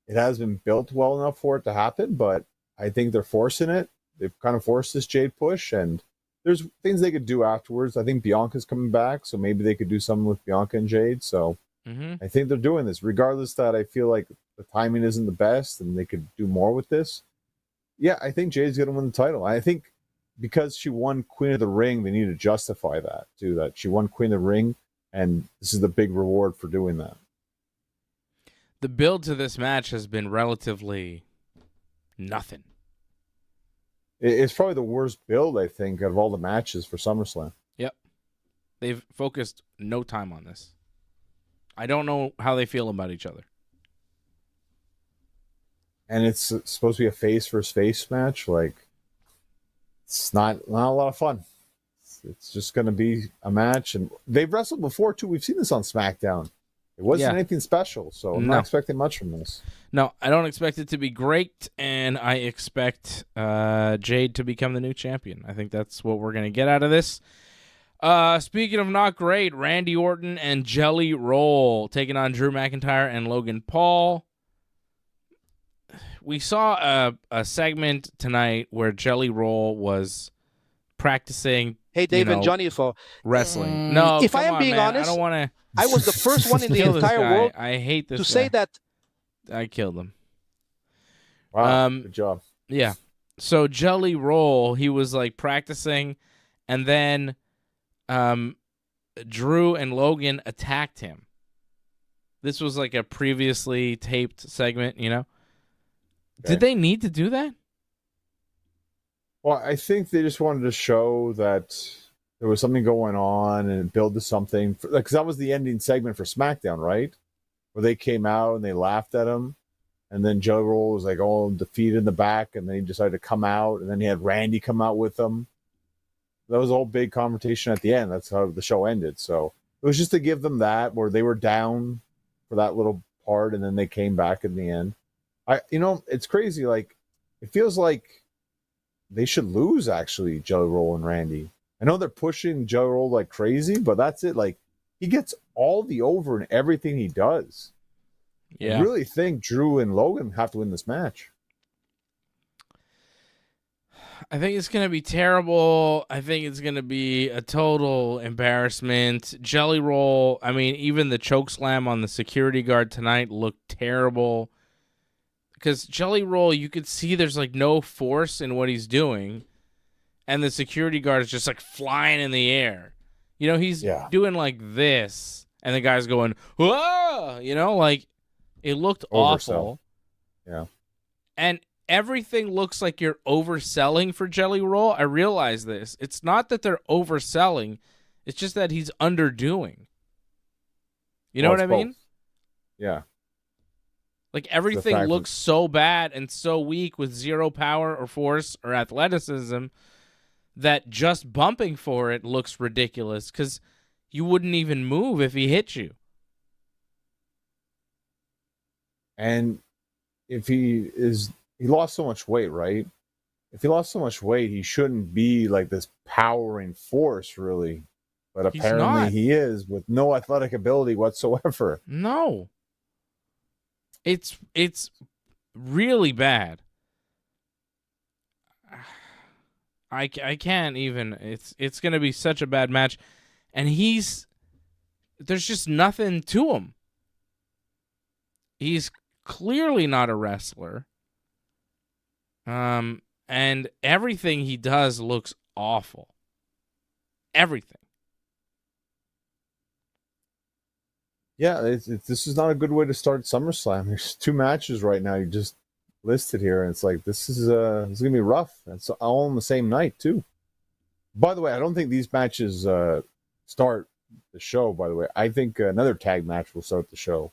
it has been built well enough for it to happen, but I think they're forcing it. They've kind of forced this Jade push, and there's things they could do afterwards. I think Bianca's coming back, so maybe they could do something with Bianca and Jade. So I think they're doing this, regardless that I feel like the timing isn't the best and they could do more with this. Yeah, I think Jade's going to win the title. I think because she won Queen of the Ring, they need to justify that, too, that she won Queen of the Ring, and this is the big reward for doing that. The build to this match has been relatively nothing. It's probably the worst build, I think, of all the matches for SummerSlam. Yep. They've focused no time on this. I don't know how they feel about each other. And it's supposed to be a face versus face match. Like, it's not a lot of fun. It's just going to be a match. And they've wrestled before, too. We've seen this on SmackDown. It wasn't anything special, so I'm not expecting much from this. No, I don't expect it to be great, and I expect Jade to become the new champion. I think that's what we're going to get out of this. Speaking of not great, Randy Orton and Jelly Roll taking on Drew McIntyre and Logan Paul. We saw a segment tonight where Jelly Roll was practicing. Hey, Dave and Johnny, for wrestling. No, if I am being honest, I don't want to. I was the first one in the entire world I hate this to say that. I killed him. Wow, good job. Yeah. So Jelly Roll, he was like practicing, and then Drew and Logan attacked him. This was like a previously taped segment, you know? Okay. Did they need to do that? Well, I think they just wanted to show that there was something going on and build to something. Because that was the ending segment for SmackDown, right? Where they came out and they laughed at him. And then Jelly Roll was like all defeated in the back. And then he decided to come out. And then he had Randy come out with him. That was a whole big confrontation at the end. That's how the show ended. So it was just to give them that, where they were down for that little part. And then they came back in the end. It's crazy. Like, it feels like they should lose, actually, Jelly Roll and Randy. I know they're pushing Jelly Roll like crazy, but that's it. Like, he gets all the over in everything he does. Yeah. I really think Drew and Logan have to win this match. I think it's going to be terrible. I think it's going to be a total embarrassment. Jelly Roll, I mean, even the choke slam on the security guard tonight looked terrible. Because Jelly Roll, you could see there's like no force in what he's doing. And the security guard is just like flying in the air. You know, he's doing like this. And the guy's going, whoa! You know, like, it looked awful. Yeah. And everything looks like you're overselling for Jelly Roll. I realize this. It's not that they're overselling. It's just that he's underdoing. You know what I mean? Yeah. Like, everything looks so bad and so weak with zero power or force or athleticism that just bumping for it looks ridiculous because you wouldn't even move if he hit you. And if he lost so much weight, right? If he lost so much weight, he shouldn't be like this powering force, really. But apparently he is, with no athletic ability whatsoever. No. It's really bad. I can't even. It's going to be such a bad match. And there's just nothing to him. He's clearly not a wrestler. And everything he does looks awful. Everything. Yeah, this is not a good way to start SummerSlam. There's 2 matches right now you just listed here, and it's like this is gonna be rough. It's all on the same night too. By the way, I don't think these matches start the show. By the way, I think another tag match will start the show.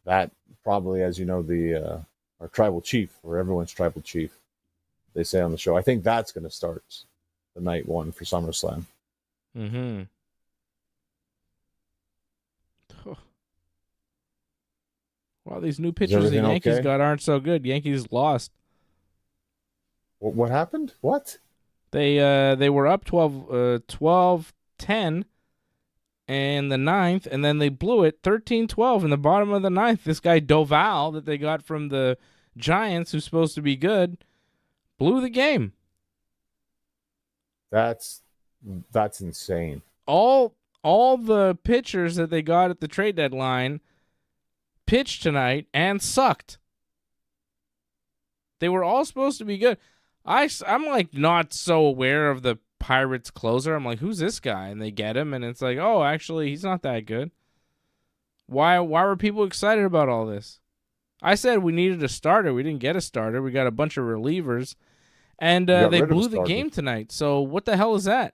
That probably, as you know, our tribal chief, or everyone's tribal chief, they say on the show. I think that's going to start the night one for SummerSlam. Mm-hmm. Well, these new pitchers the Yankees got aren't so good. Yankees lost. What happened? What? They were up 12-10 in the 9th, and then they blew it 13-12 in the bottom of the 9th. This guy Doval that they got from the Giants, who's supposed to be good, blew the game. That's insane. All the pitchers that they got at the trade deadline pitched tonight and sucked. They were all supposed to be good. I'm like not so aware of the Pirates closer. I'm like, who's this guy? And they get him, and it's like, oh, actually, he's not that good. Why were people excited about all this? I said we needed a starter. We didn't get a starter. We got a bunch of relievers, and they blew the game tonight. So what the hell is that?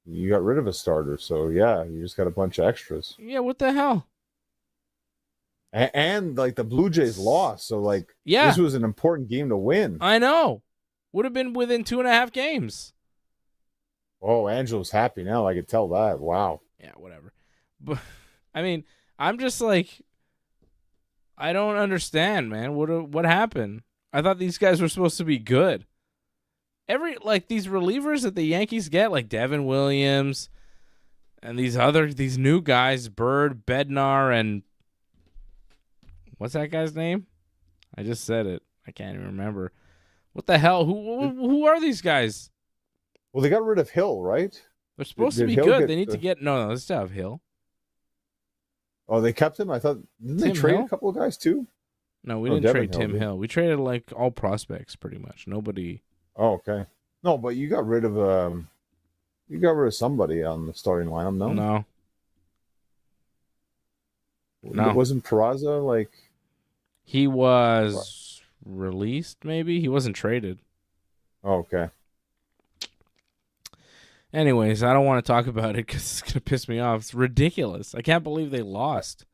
You got rid of a starter, so yeah, you just got a bunch of extras. Yeah, what the hell? And like the Blue Jays lost, so like this was an important game to win. I know. Would have been within 2.5 games. Oh, Angelo's happy now. I could tell that. Wow. Yeah, whatever. But I mean, I'm just like, I don't understand, man. What happened? I thought these guys were supposed to be good. These relievers that the Yankees get, like Devin Williams, and these new guys, Bird, Bednar, and what's that guy's name? I just said it. I can't even remember. What the hell? Who are these guys? Well, they got rid of Hill, right? They're supposed to be good. They need to get no. They still have Hill. Oh, they kept him? I thought didn't they trade a couple of guys too? No, we didn't trade Tim Hill. We traded like all prospects pretty much. Nobody. Oh, okay. No, but you got rid of somebody on the starting lineup, no? No. Wasn't Peraza like he was released, maybe? He wasn't traded. Oh, okay. Anyways, I don't want to talk about it because it's going to piss me off. It's ridiculous. I can't believe they lost.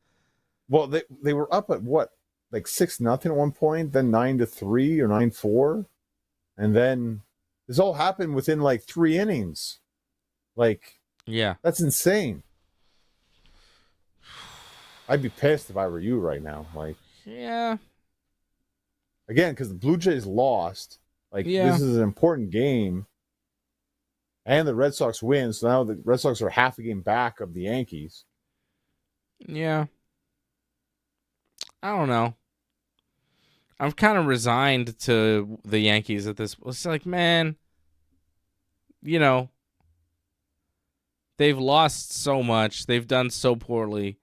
Well, they were up at what? Like 6-0 at one point, then 9-3 or 9-4. And then this all happened within like 3 innings. Like, yeah. That's insane. I'd be pissed if I were you right now. Like, yeah. Again, because the Blue Jays lost. Like, This is an important game. And the Red Sox win, so now the Red Sox are half a game back of the Yankees. Yeah. I don't know. I'm kind of resigned to the Yankees at this. It's like, man, they've lost so much. They've done so poorly.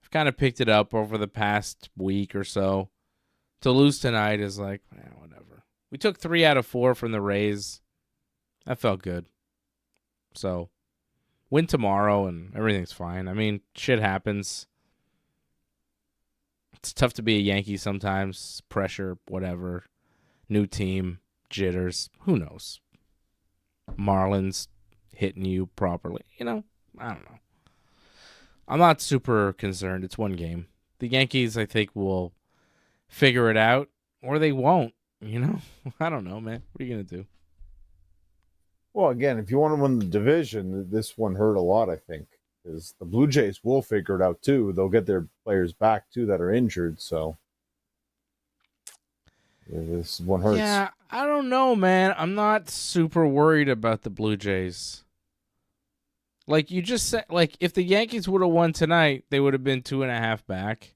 I've kind of picked it up over the past week or so. To lose tonight is like, whatever. We took 3 out of 4 from the Rays. That felt good. So, win tomorrow and everything's fine. I mean, shit happens. It's tough to be a Yankee sometimes. Pressure, whatever. New team, jitters. Who knows? Marlins hitting you properly. I don't know. I'm not super concerned. It's one game. The Yankees, I think, will figure it out, or they won't. I don't know, man. What are you going to do? Well, again, if you want to win the division, this one hurt a lot, I think. Because the Blue Jays will figure it out, too. They'll get their players back, too, that are injured. So, this one hurts. Yeah, I don't know, man. I'm not super worried about the Blue Jays. Like you just said, like if the Yankees would have won tonight, they would have been 2.5 back.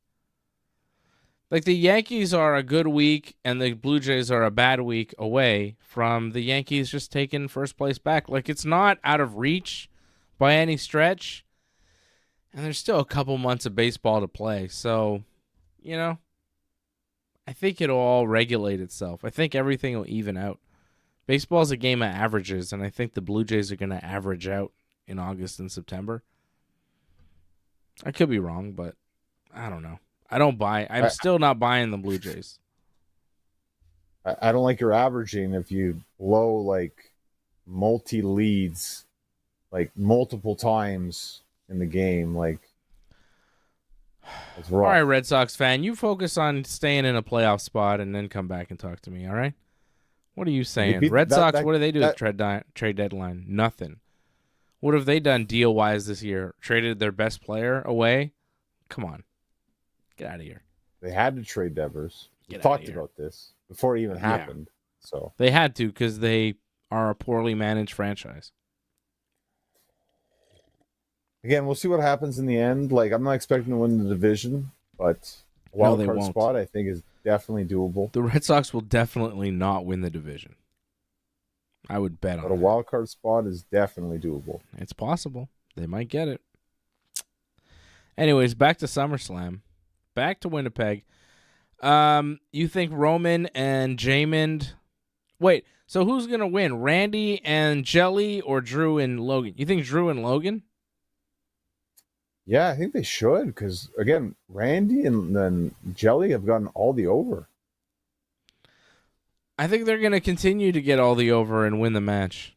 Like, the Yankees are a good week and the Blue Jays are a bad week away from the Yankees just taking first place back. Like, it's not out of reach by any stretch. And there's still a couple months of baseball to play. So, I think it'll all regulate itself. I think everything will even out. Baseball's a game of averages, and I think the Blue Jays are going to average out in August and September. I could be wrong, but I don't know. I'm still not buying the Blue Jays. I don't like your averaging if you blow like multi-leads like multiple times in the game. Like, it's rough. All right, Red Sox fan, you focus on staying in a playoff spot and then come back and talk to me, all right? What are you saying? Red Sox, what do they do at trade deadline? Nothing. What have they done deal-wise this year? Traded their best player away? Come on. Get out of here. They had to trade Devers. We talked about this before it even happened. So they had to because they are a poorly managed franchise. Again, we'll see what happens in the end. Like, I'm not expecting to win the division, but a wild card spot I think is definitely doable. The Red Sox will definitely not win the division. I would bet on it. But a wild card spot is definitely doable. It's possible. They might get it. Anyways, back to SummerSlam. Back to Winnipeg. You think Roman and Jaymond... Wait, so who's going to win? Randy and Jelly or Drew and Logan? You think Drew and Logan? Yeah, I think they should because, again, Randy and then Jelly have gotten all the over. I think they're going to continue to get all the over and win the match.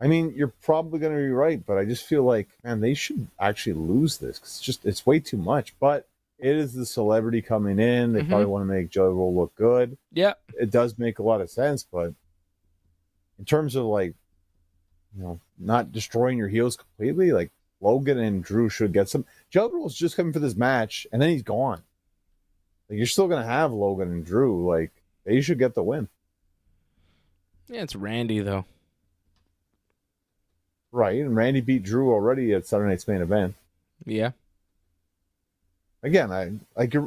I mean, you're probably going to be right, but I just feel like, man, they should actually lose this because it's way too much. But it is the celebrity coming in. They probably want to make Jelly Roll look good. Yeah. It does make a lot of sense, but in terms of, like, not destroying your heels completely, like, Logan and Drew should get some. Jelly Roll's just coming for this match, and then he's gone. Like, you're still going to have Logan and Drew. Like, they should get the win. Yeah, it's Randy, though. Right, and Randy beat Drew already at Saturday Night's Main Event. Yeah. Again,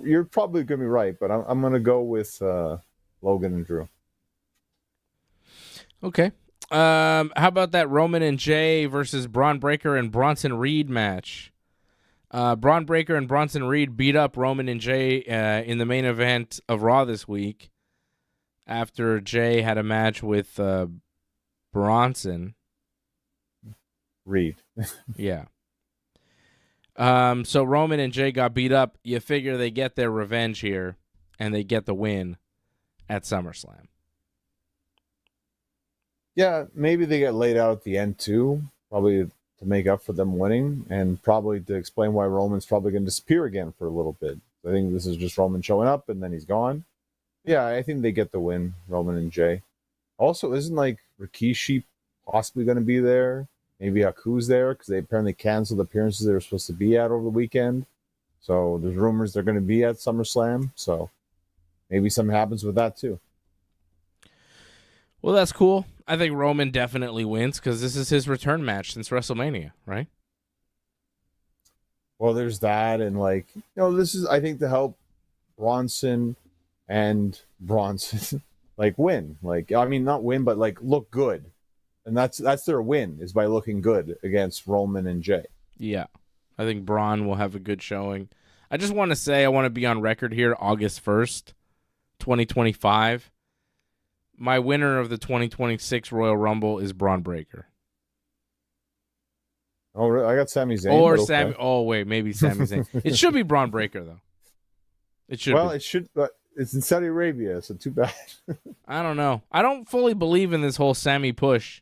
you're probably going to be right, but I'm going to go with Logan and Drew. Okay. How about that Roman and Jay versus Braun Breaker and Bronson Reed match? Braun Breaker and Bronson Reed beat up Roman and Jay in the main event of Raw this week after Jay had a match with Bronson. Reed. Yeah. So Roman and Jay got beat up. You figure they get their revenge here and they get the win at SummerSlam. Yeah, maybe they get laid out at the end too, probably to make up for them winning and probably to explain why Roman's probably going to disappear again for a little bit. I think this is just Roman showing up and then he's gone. Yeah, I think they get the win, Roman and Jay. Also, isn't like Rikishi possibly going to be there? Maybe Haku's there because they apparently canceled appearances they were supposed to be at over the weekend. So there's rumors they're going to be at SummerSlam. So maybe something happens with that too. Well, that's cool. I think Roman definitely wins because this is his return match since WrestleMania, right? Well, there's that. And this is, I think, to help Bronson like win. Like, I mean, not win, but like look good. And that's their win is by looking good against Roman and Jay. Yeah. I think Braun will have a good showing. I just want to say I want to be on record here August 1st, 2025. My winner of the 2026 Royal Rumble is Braun Breaker. Oh, I got Sami Zayn. Or Sami. Oh, wait, maybe Sami Zayn. It should be Braun Breaker, though. It should. Well, it should, but it's in Saudi Arabia, so too bad. I don't know. I don't fully believe in this whole Sami push.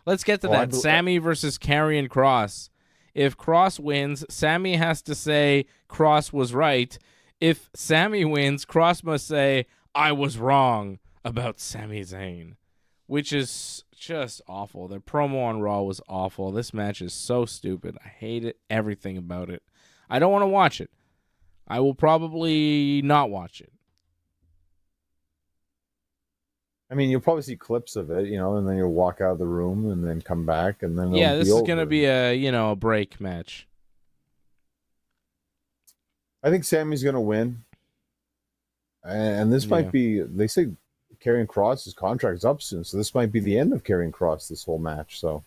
Let's get to that. Sami versus Karrion Kross. If Kross wins, Sami has to say Kross was right. If Sami wins, Kross must say, I was wrong about Sami Zayn, which is just awful. Their promo on Raw was awful. This match is so stupid. I hate it, everything about it. I don't want to watch it. I will probably not watch it. I mean, you'll probably see clips of it, and then you'll walk out of the room and then come back, and then this is going to be a break match. I think Sammy's going to win. And this might be, they say Karrion Kross's contract is up soon, so this might be the end of Karrion Kross, this whole match. So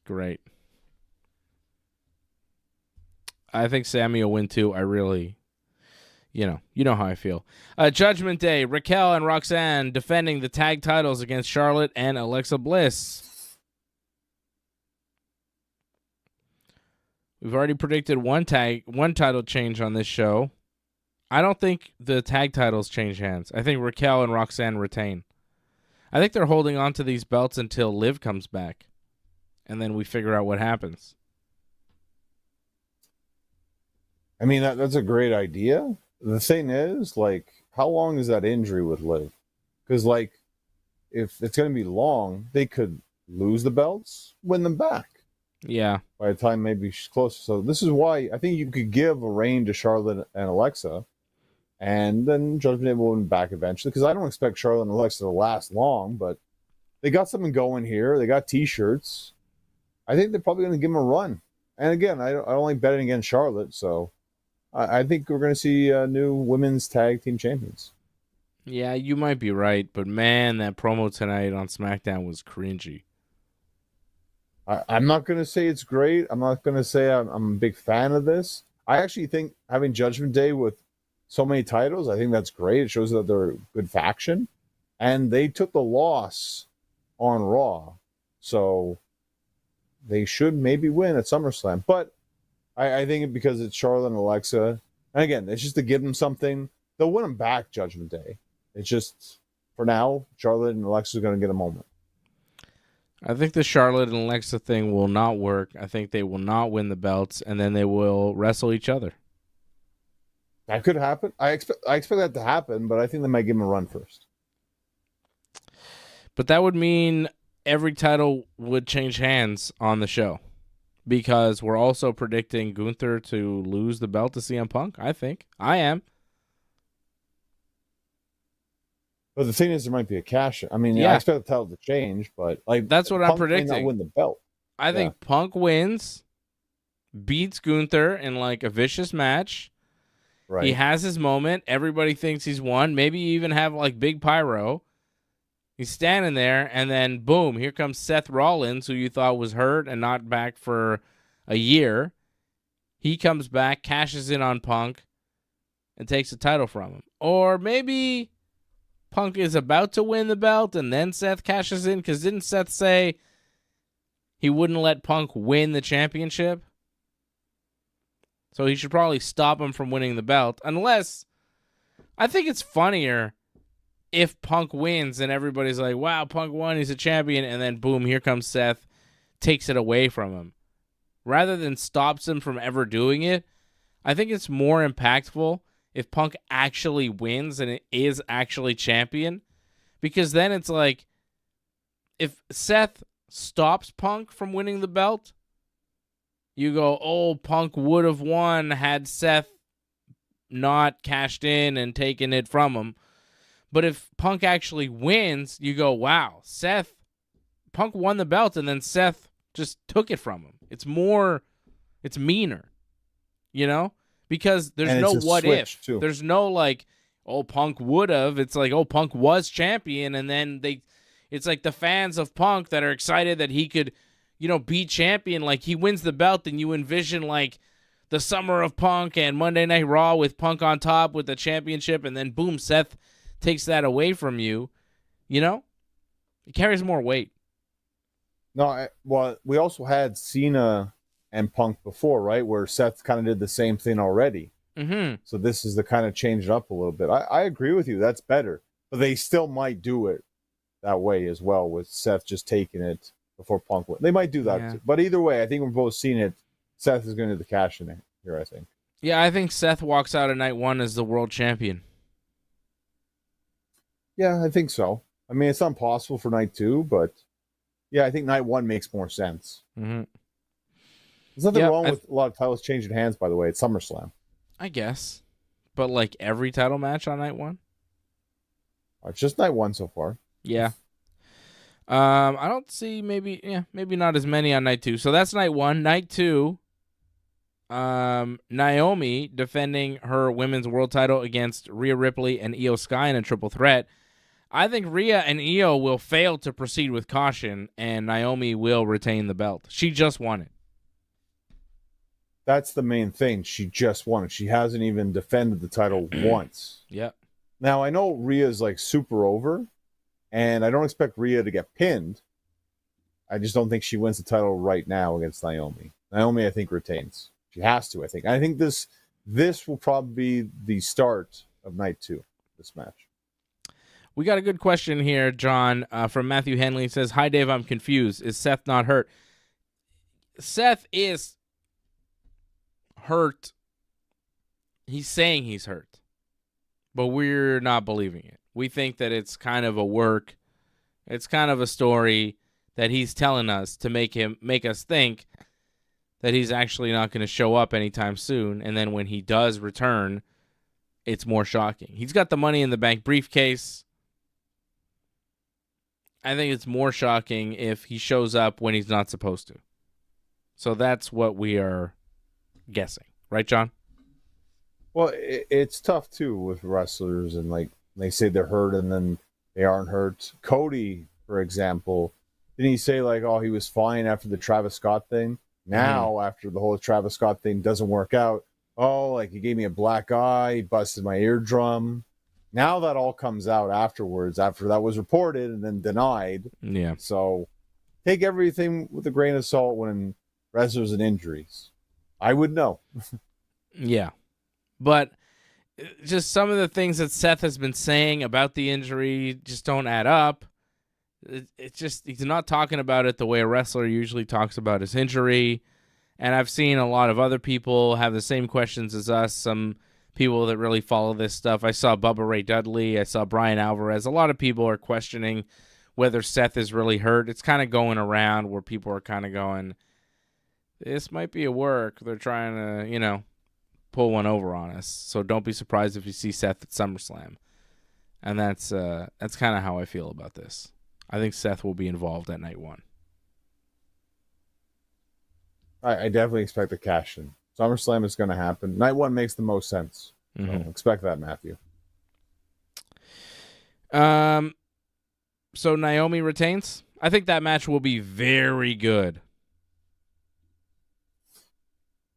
great. I think Sammy will win too. I really, you know how I feel. Judgment Day, Raquel and Roxanne defending the tag titles against Charlotte and Alexa Bliss. We've already predicted one title change on this show. I don't think the tag titles change hands. I think Raquel and Roxanne retain. I think they're holding on to these belts until Liv comes back, and then we figure out what happens. I mean, that's a great idea. The thing is, like, how long is that injury with Liv? Because, like, if it's going to be long, they could lose the belts, win them back. Yeah. By the time maybe she's closer. So this is why I think you could give a reign to Charlotte and Alexa, and then Judgment Day will win back eventually. Because I don't expect Charlotte and Alexa to last long, but they got something going here. They got T-shirts. I think they're probably going to give them a run. And again, I don't like betting against Charlotte, so I think we're going to see new women's tag team champions. Yeah, you might be right, but man, that promo tonight on SmackDown was cringy. I'm not going to say it's great. I'm not going to say I'm a big fan of this. I actually think having Judgment Day with so many titles, I think that's great. It shows that they're a good faction. And they took the loss on Raw. So they should maybe win at SummerSlam. But I think because it's Charlotte and Alexa, and again, it's just to give them something. They'll win them back Judgment Day. It's just, for now, Charlotte and Alexa are going to get a moment. I think the Charlotte and Alexa thing will not work. I think they will not win the belts, and then they will wrestle each other. That could happen. I expect that to happen, but I think they might give them a run first. But that would mean every title would change hands on the show, because we're also predicting Gunther to lose the belt to CM Punk, I think. I am. But the thing is, there might be a cash. I mean, I expect the title to change, but like that's what Punk I'm predicting. May not win the belt. I think Punk wins, beats Gunther in like a vicious match. Right. He has his moment. Everybody thinks he's won. Maybe you even have like big pyro. He's standing there, and then boom, here comes Seth Rollins, who you thought was hurt and not back for a year. He comes back, cashes in on Punk, and takes the title from him. Or maybe Punk is about to win the belt, and then Seth cashes in, because didn't Seth say he wouldn't let Punk win the championship? So he should probably stop him from winning the belt, unless I think it's funnier if Punk wins and everybody's like, wow, Punk won, he's a champion, and then boom, here comes Seth, takes it away from him. Rather than stops him from ever doing it, I think it's more impactful if Punk actually wins and it is actually champion, because then it's like, if Seth stops Punk from winning the belt, you go, oh, Punk would have won had Seth not cashed in and taken it from him. But if Punk actually wins, you go, wow, Punk won the belt and then Seth just took it from him. It's meaner, you know? Because there's no what if. Too. There's no like, oh, Punk would have. It's like, oh, Punk was champion, and then it's like the fans of Punk that are excited that he could, be champion. Like, he wins the belt, and you envision like the summer of Punk and Monday Night Raw with Punk on top with the championship, and then boom, Seth takes that away from you. It carries more weight. No, well, we also had Cena and Punk before, right? Where Seth kind of did the same thing already. Mm-hmm. So this is the kind of change it up a little bit. I agree with you. That's better. But they still might do it that way as well, with Seth just taking it before Punk went. They might do that too. But either way, I think we're both seeing it. Seth is going to do the cash in here, I think. Yeah, I think Seth walks out of night one as the world champion. Yeah, I think so. I mean, it's not possible for night two, but yeah, I think night one makes more sense. Mm-hmm. There's nothing wrong with a lot of titles changing hands, by the way, at SummerSlam. I guess. But like every title match on night one? It's just night one so far. Yeah. I don't see maybe not as many on night two. So that's night one. Night two, Naomi defending her women's world title against Rhea Ripley and Io Sky in a triple threat. I think Rhea and Io will fail to proceed with caution, and Naomi will retain the belt. She just won it. That's the main thing. She just won it. She hasn't even defended the title once. Yep. Now, I know Rhea's like super over, and I don't expect Rhea to get pinned. I just don't think she wins the title right now against Naomi. Naomi, I think, retains. She has to, I think. I think this will probably be the start of night 2, this match. We got a good question here, John, from Matthew Henley. He says, "Hi, Dave, I'm confused. Is Seth not hurt?" Seth is hurt. He's saying he's hurt, but we're not believing it. We think that it's kind of a work. It's kind of a story that he's telling us to make us think that he's actually not going to show up anytime soon. And then when he does return, it's more shocking. He's got the Money in the Bank briefcase. I think it's more shocking if he shows up when he's not supposed to. So that's what we are guessing. Right, John? Well, it's tough, too, with wrestlers. And, like, they say they're hurt and then they aren't hurt. Cody, for example, didn't he say, like, oh, he was fine after the Travis Scott thing? Now, after the whole Travis Scott thing doesn't work out, oh, like, he gave me a black eye, he busted my eardrum. Now that all comes out afterwards, after that was reported and then denied. Yeah. So take everything with a grain of salt when wrestlers and injuries. I would know. Yeah. But just some of the things that Seth has been saying about the injury just don't add up. It's just, he's not talking about it the way a wrestler usually talks about his injury. And I've seen a lot of other people have the same questions as us. Some people that really follow this stuff. I saw Bubba Ray Dudley. I saw Brian Alvarez. A lot of people are questioning whether Seth is really hurt. It's kind of going around where people are kind of going, this might be a work. They're trying to, pull one over on us. So don't be surprised if you see Seth at SummerSlam. And that's kind of how I feel about this. I think Seth will be involved at night 1. I definitely expect a cash in. SummerSlam is going to happen. Night 1 makes the most sense. So expect that, Matthew. So Naomi retains. I think that match will be very good.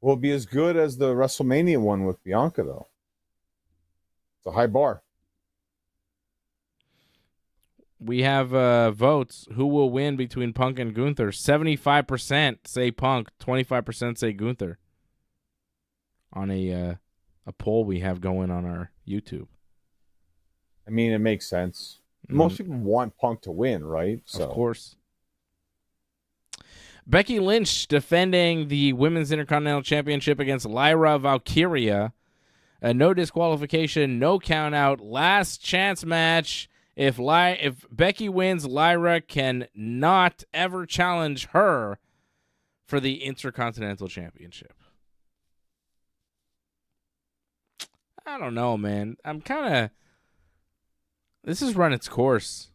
Will it be as good as the WrestleMania one with Bianca, though? It's a high bar. We have votes. Who will win between Punk and Gunther? 75% say Punk, 25% say Gunther. On a poll we have going on our YouTube. I mean, it makes sense. Most people want Punk to win, right? So. Of course. Becky Lynch defending the Women's Intercontinental Championship against Lyra Valkyria. A no disqualification, no count out, last chance match. If Becky wins, Lyra can not ever challenge her for the Intercontinental Championship. I don't know, man. This has run its course.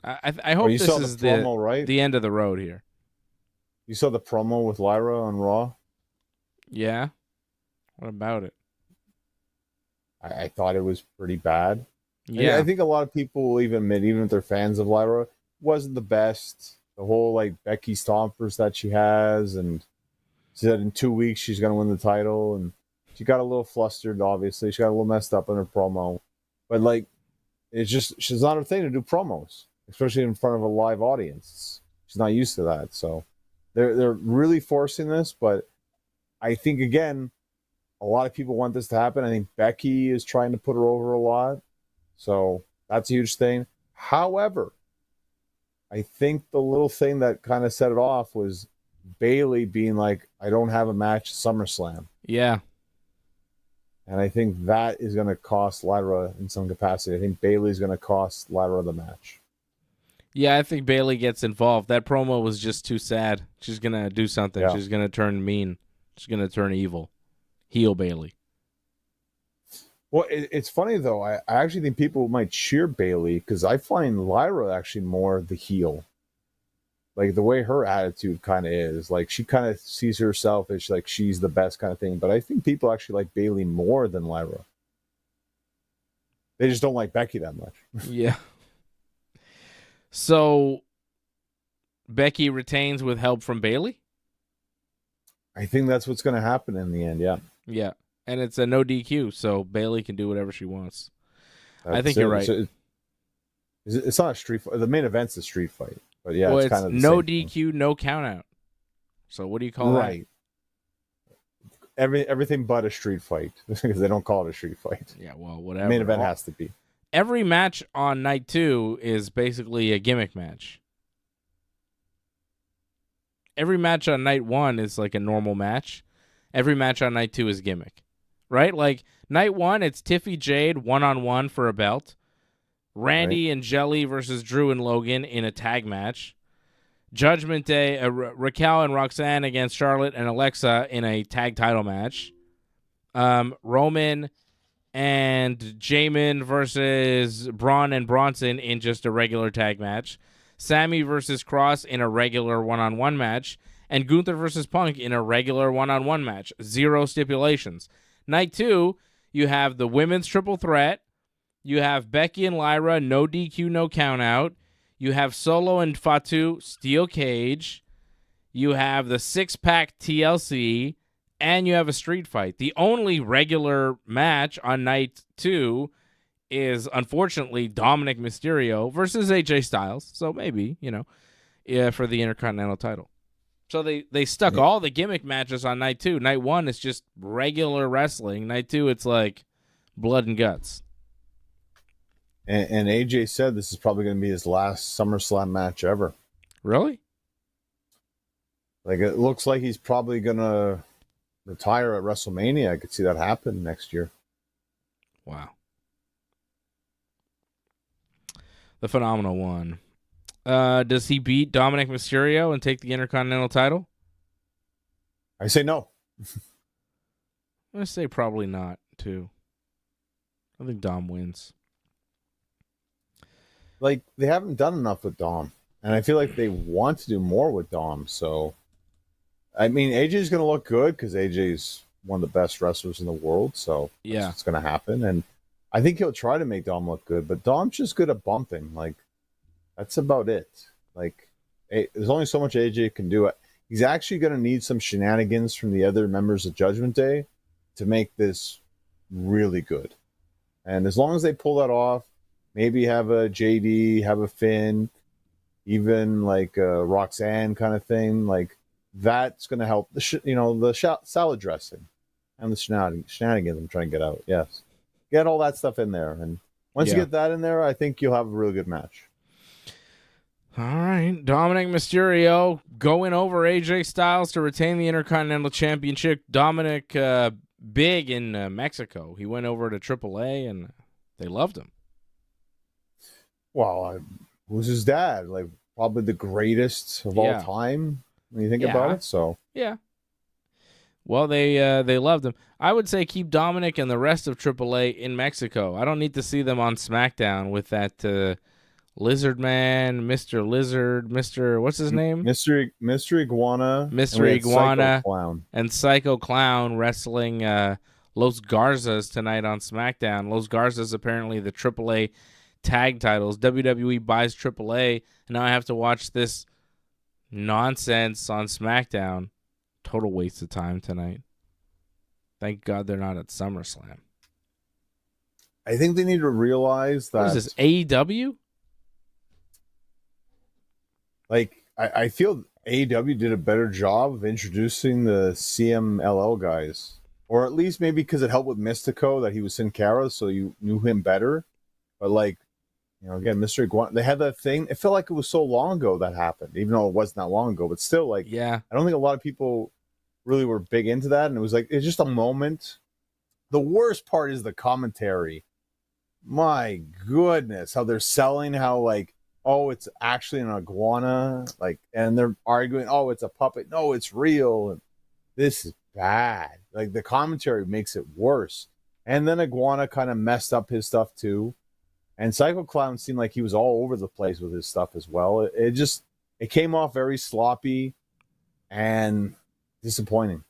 I hope this is promo, right? the end of the road here. You saw the promo with Lyra on Raw? Yeah. What about it? I thought it was pretty bad. Yeah. I think a lot of people will even admit, even if they're fans of Lyra, wasn't the best. The whole Becky stompers that she has, and she said in 2 weeks she's going to win the title, and she got a little flustered, obviously. She got a little messed up in her promo. But, it's just, she's not her thing to do promos, especially in front of a live audience. She's not used to that. So they're really forcing this, but I think, again, a lot of people want this to happen. I think Becky is trying to put her over a lot. So that's a huge thing. However, I think the little thing that kind of set it off was Bayley being like, I don't have a match at SummerSlam. Yeah. And I think that is going to cost Lyra in some capacity. I think Bayley's going to cost Lyra the match. Yeah, I think Bayley gets involved. That promo was just too sad. She's going to do something. Yeah. She's going to turn mean. She's going to turn evil. Heel Bayley. Well, it's funny, though. I actually think people might cheer Bayley because I find Lyra actually more the heel. like the way her attitude kind of is, like she kind of sees herself as like she's the best kind of thing. But I think people actually like Bayley more than Lyra. They just don't like Becky that much. Yeah. So Becky retains with help from Bayley? I think that's what's going to happen in the end. Yeah. Yeah. And it's a no DQ, so Bayley can do whatever she wants. I think it. you're right. It's not a street fight. The main event's a street fight. But yeah, well, it's kind of the no same DQ, thing. no count out. So what do you call right. Everything but a street fight, because they don't call it a street fight. that? Yeah, well, whatever. The main event has to be. Every match on night 2 is basically a gimmick match. Every match on night 1 is like a normal match. Every match on night 2 is gimmick. Right? Like night 1, it's Tiffy Jade 1-on-1 for a belt. Randy and Jelly versus Drew and Logan in a tag match. Judgment Day, Raquel and Roxanne against Charlotte and Alexa in a tag title match. Roman and Jamin versus Braun and Bronson in just a regular tag match. Sammy versus Cross in a regular one-on-one match. And Gunther versus Punk in a regular one-on-one match. 0 stipulations. Night 2, you have the women's triple threat. You have Becky and Lyra, no DQ, no countout. You have Solo and Fatu, steel cage. You have the 6-pack TLC. And you have a street fight. The only regular match on night 2 is, unfortunately, Dominic Mysterio versus AJ Styles. So maybe, for the Intercontinental title. So they stuck all the gimmick matches on night 2. Night 1 is just regular wrestling. Night 2, it's like blood and guts. And AJ said this is probably going to be his last SummerSlam match ever. Really? Like, it looks like he's probably going to retire at WrestleMania. I could see that happen next year. Wow. The Phenomenal One. Does he beat Dominic Mysterio and take the Intercontinental title? I say no. I'm going to say probably not, too. I think Dom wins. Like, they haven't done enough with Dom. And I feel like they want to do more with Dom. So, I mean, AJ's going to look good because AJ's one of the best wrestlers in the world. So, that's what's going to happen. And I think he'll try to make Dom look good. But Dom's just good at bumping. Like, that's about it. Like, there's only so much AJ can do. He's actually going to need some shenanigans from the other members of Judgment Day to make this really good. And as long as they pull that off, maybe have a JD, have a Finn, even like a Roxanne kind of thing. Like, that's going to help the salad dressing and the shenanigans I'm trying to get out. Yes. Get all that stuff in there. And once you get that in there, I think you'll have a really good match. All right. Dominic Mysterio going over AJ Styles to retain the Intercontinental Championship. Dominic, big in Mexico. He went over to AAA and they loved him. Well, who's his dad? Like, probably the greatest of all time when you think about it. So yeah. Well, they loved him. I would say keep Dominic and the rest of AAA in Mexico. I don't need to see them on SmackDown with that Lizard Man, Mr. Lizard, Mr. What's his name? Mr. Iguana, Mr. Iguana, and Psycho Clown wrestling Los Garzas tonight on SmackDown. Los Garzas apparently the AAA tag titles. WWE buys AAA, and now I have to watch this nonsense on SmackDown. Total waste of time tonight. Thank God they're not at SummerSlam. I think they need to realize that. What is this, AEW? Like, I feel AEW did a better job of introducing the CMLL guys. Or at least maybe because it helped with Mystico that he was Sin Cara, so you knew him better. But, like, again, Mr. Iguana, they had that thing. It felt like it was so long ago that happened, even though it wasn't that long ago. But still, like, I don't think a lot of people really were big into that. And it was like, it's just a moment. The worst part is the commentary. My goodness, how they're selling how, like, oh, it's actually an iguana, like, and they're arguing, oh, it's a puppet. No, it's real. And this is bad. Like, the commentary makes it worse. And then Iguana kind of messed up his stuff too. And Psycho Clown seemed like he was all over the place with his stuff as well. It just, it came off very sloppy and disappointing.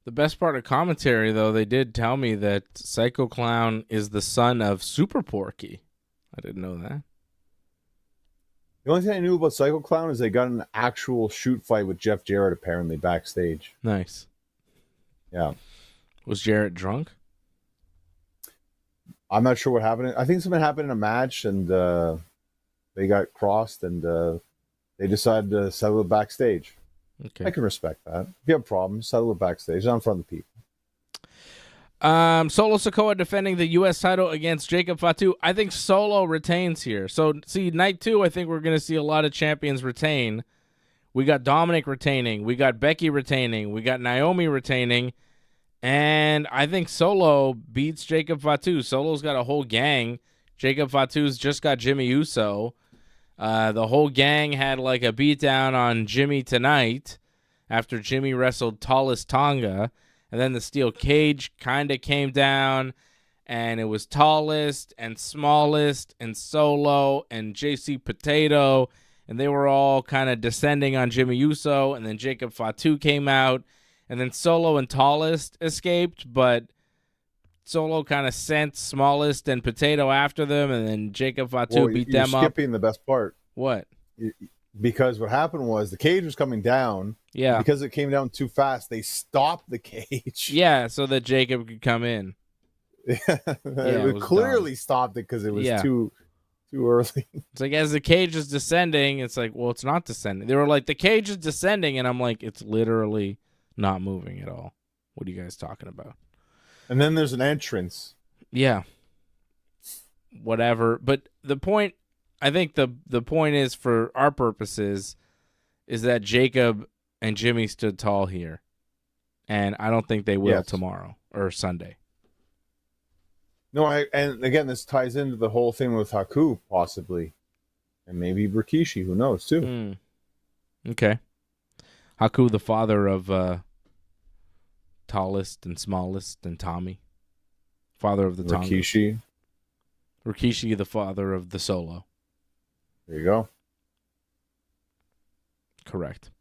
The best part of commentary, though, they did tell me that Psycho Clown is the son of Super Porky. I didn't know that. The only thing I knew about Psycho Clown is they got an actual shoot fight with Jeff Jarrett apparently backstage. Nice. Yeah. Was Jarrett drunk? I'm not sure what happened. I think something happened in a match and they got crossed and they decided to settle it backstage. Okay. I can respect that. If you have problems, settle it backstage, not in front of the people. Solo Sikoa defending the U.S. title against Jacob Fatu. I think Solo retains here. So, see, night 2, I think we're going to see a lot of champions retain. We got Dominic retaining. We got Becky retaining. We got Naomi retaining. And I think Solo beats Jacob Fatu. Solo's got a whole gang. Jacob Fatu's just got Jimmy Uso. The whole gang had like a beatdown on Jimmy tonight after Jimmy wrestled Tallest Tonga. And then the steel cage kind of came down, and it was Tallest and Smallest and Solo and JC Potato, and they were all kind of descending on Jimmy Uso, and then Jacob Fatu came out, and then Solo and Tallest escaped, but Solo kind of sent Smallest and Potato after them, and then Jacob Fatu beat them up. You're skipping the best part. What? Because what happened was the cage was coming down. Yeah. Because it came down too fast, they stopped the cage. Yeah, so that Jacob could come in. It clearly dumb. Stopped it because it was too early. It's like as the cage is descending, it's like, well, it's not descending. They were like, the cage is descending, and I'm like, it's literally not moving at all. What are you guys talking about? And then there's an entrance. Yeah. Whatever. But the point, I think the point is, for our purposes, is that Jacob and Jimmy stood tall here. And I don't think they will tomorrow or Sunday. No, and again, this ties into the whole thing with Haku, possibly. And maybe Rikishi, who knows, too. Okay. Haku, the father of Tallest and Smallest and Tommy. Father of the Tongas. Rikishi, the father of the Solo. There you go. Correct.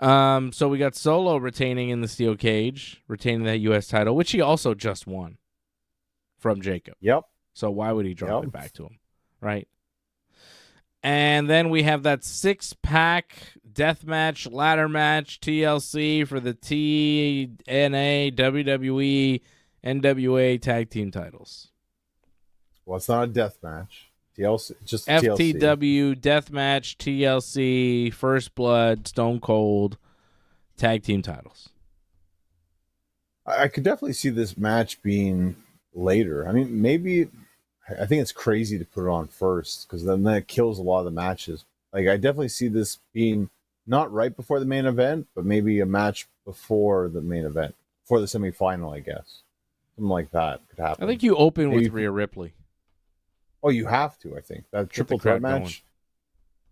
So we got Solo retaining in the steel cage, retaining that U.S. title, which he also just won from Jacob. Yep. So why would he drop it back to him, right? And then we have that 6-pack deathmatch, ladder match, TLC for the TNA, WWE, NWA tag team titles. Well, it's not a death match. TLC, just TLC. FTW, deathmatch, TLC, First Blood, Stone Cold, tag team titles. I could definitely see this match being later. I mean, maybe, I think it's crazy to put it on first because then that kills a lot of the matches. Like, I definitely see this being not right before the main event, but maybe a match before the main event, before the semifinal, I guess. Something like that could happen. I think you open with Rhea Ripley. Oh, you have to, I think. That triple threat match,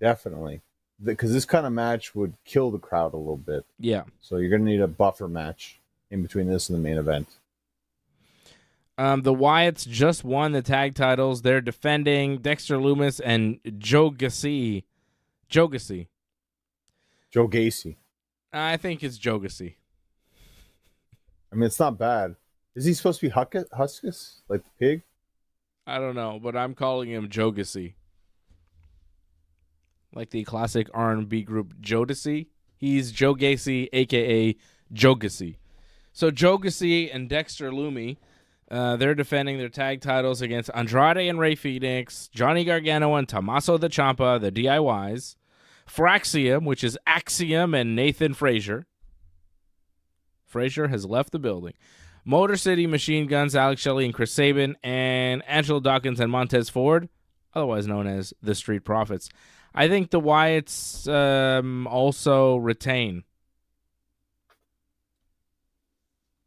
going. Definitely. Because this kind of match would kill the crowd a little bit. Yeah. So you're going to need a buffer match in between this and the main event. The Wyatts just won the tag titles. They're defending Dexter Lumis and Joe Gacy. Joe Gacy. Joe Gacy. I think it's Joe Gacy. I mean, it's not bad. Is he supposed to be Huskus? Like the pig? I don't know, but I'm calling him Joe Gacy. Like the classic R&B group Jodeci. He's Joe Gacy, a.k.a. Joe Gacy. So Joe Gacy and Dexter Lumis, they're defending their tag titles against Andrade and Rey Fenix, Johnny Gargano and Tommaso the Ciampa, the DIYs, Fraxium, which is Axiom, and Nathan Frazier. Frazier has left the building. Motor City Machine Guns, Alex Shelley and Chris Sabin, and Angelo Dawkins and Montez Ford, otherwise known as the Street Profits. I think the Wyatts also retain.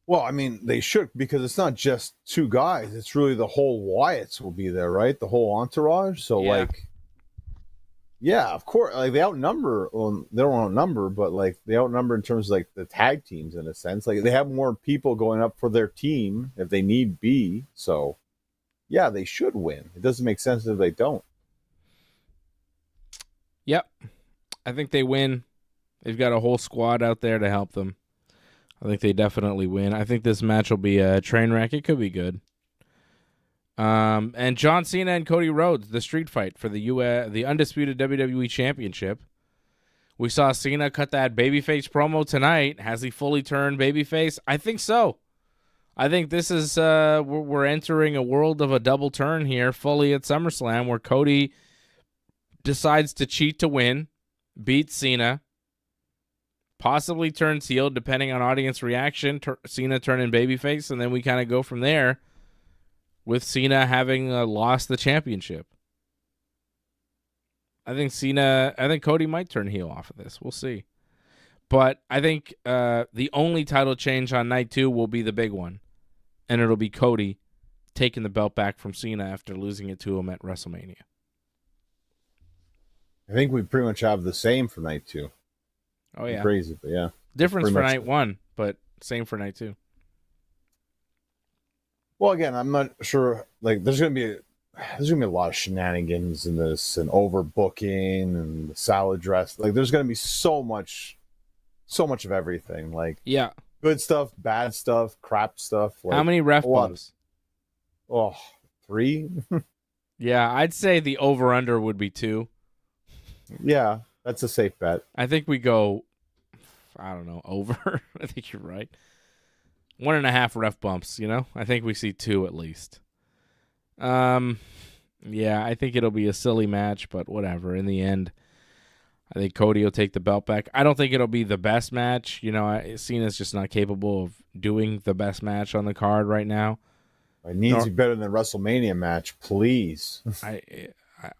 Well, I mean, they should, because it's not just two guys. It's really the whole Wyatts will be there, right? The whole entourage. So, yeah, of course. Like, they outnumber. Well, they don't outnumber, but, like, they outnumber in terms of, like, the tag teams, in a sense. Like, they have more people going up for their team if they need be. So, yeah, they should win. It doesn't make sense if they don't. Yep. I think they win. They've got a whole squad out there to help them. I think they definitely win. I think this match will be a train wreck. It could be good. And John Cena and Cody Rhodes, the street fight for the undisputed WWE Championship. We saw Cena cut that babyface promo tonight. Has he fully turned babyface? I think so. I think this is we're entering a world of a double turn here fully at SummerSlam, where Cody decides to cheat to win, beats Cena, possibly turns heel depending on audience reaction, Cena turning babyface, and then we kind of go from there with Cena having lost the championship. I think Cody might turn heel off of this. We'll see. But I think the only title change on night 2 will be the big one. And it'll be Cody taking the belt back from Cena after losing it to him at WrestleMania. I think we pretty much have the same for night 2. Oh, yeah. Crazy, but yeah. Difference for night 1, but same for night 2. Well, again, I'm not sure. Like, there's gonna be a lot of shenanigans in this, and overbooking, and the salad dress. Like, there's gonna be so much of everything. Like, yeah, good stuff, bad stuff, crap stuff. Like, how many ref bumps? Oh, 3. Yeah, I'd say the over/under would be 2. Yeah, that's a safe bet. I think we go, I don't know, over. I think you're right. 1.5 ref bumps, I think we see 2 at least. Yeah, I think it'll be a silly match, but whatever. In the end, I think Cody will take the belt back. I don't think it'll be the best match. Cena's just not capable of doing the best match on the card right now. It needs to be better than WrestleMania match, please.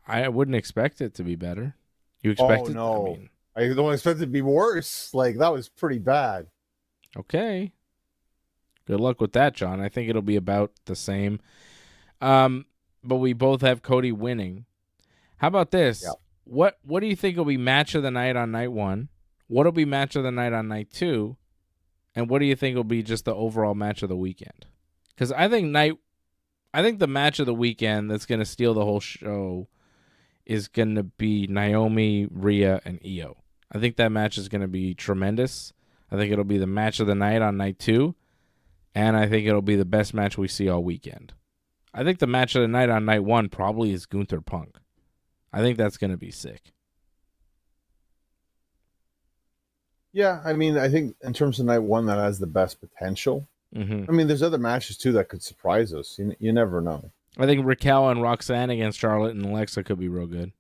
I wouldn't expect it to be better. You expect it? No. I don't expect it to be worse. Like, that was pretty bad. Okay. Good luck with that, John. I think it'll be about the same. But we both have Cody winning. How about this? Yeah. What do you think will be match of the night on night 1? What will be match of the night on night 2? And what do you think will be just the overall match of the weekend? Because I think the match of the weekend that's going to steal the whole show is going to be Naomi, Rhea, and Io. I think that match is going to be tremendous. I think it'll be the match of the night on night 2. And I think it'll be the best match we see all weekend. I think the match of the night on night 1 probably is Gunther Punk. I think that's going to be sick. Yeah, I mean, I think in terms of night 1, that has the best potential. Mm-hmm. I mean, there's other matches, too, that could surprise us. You never know. I think Raquel and Roxanne against Charlotte and Alexa could be real good.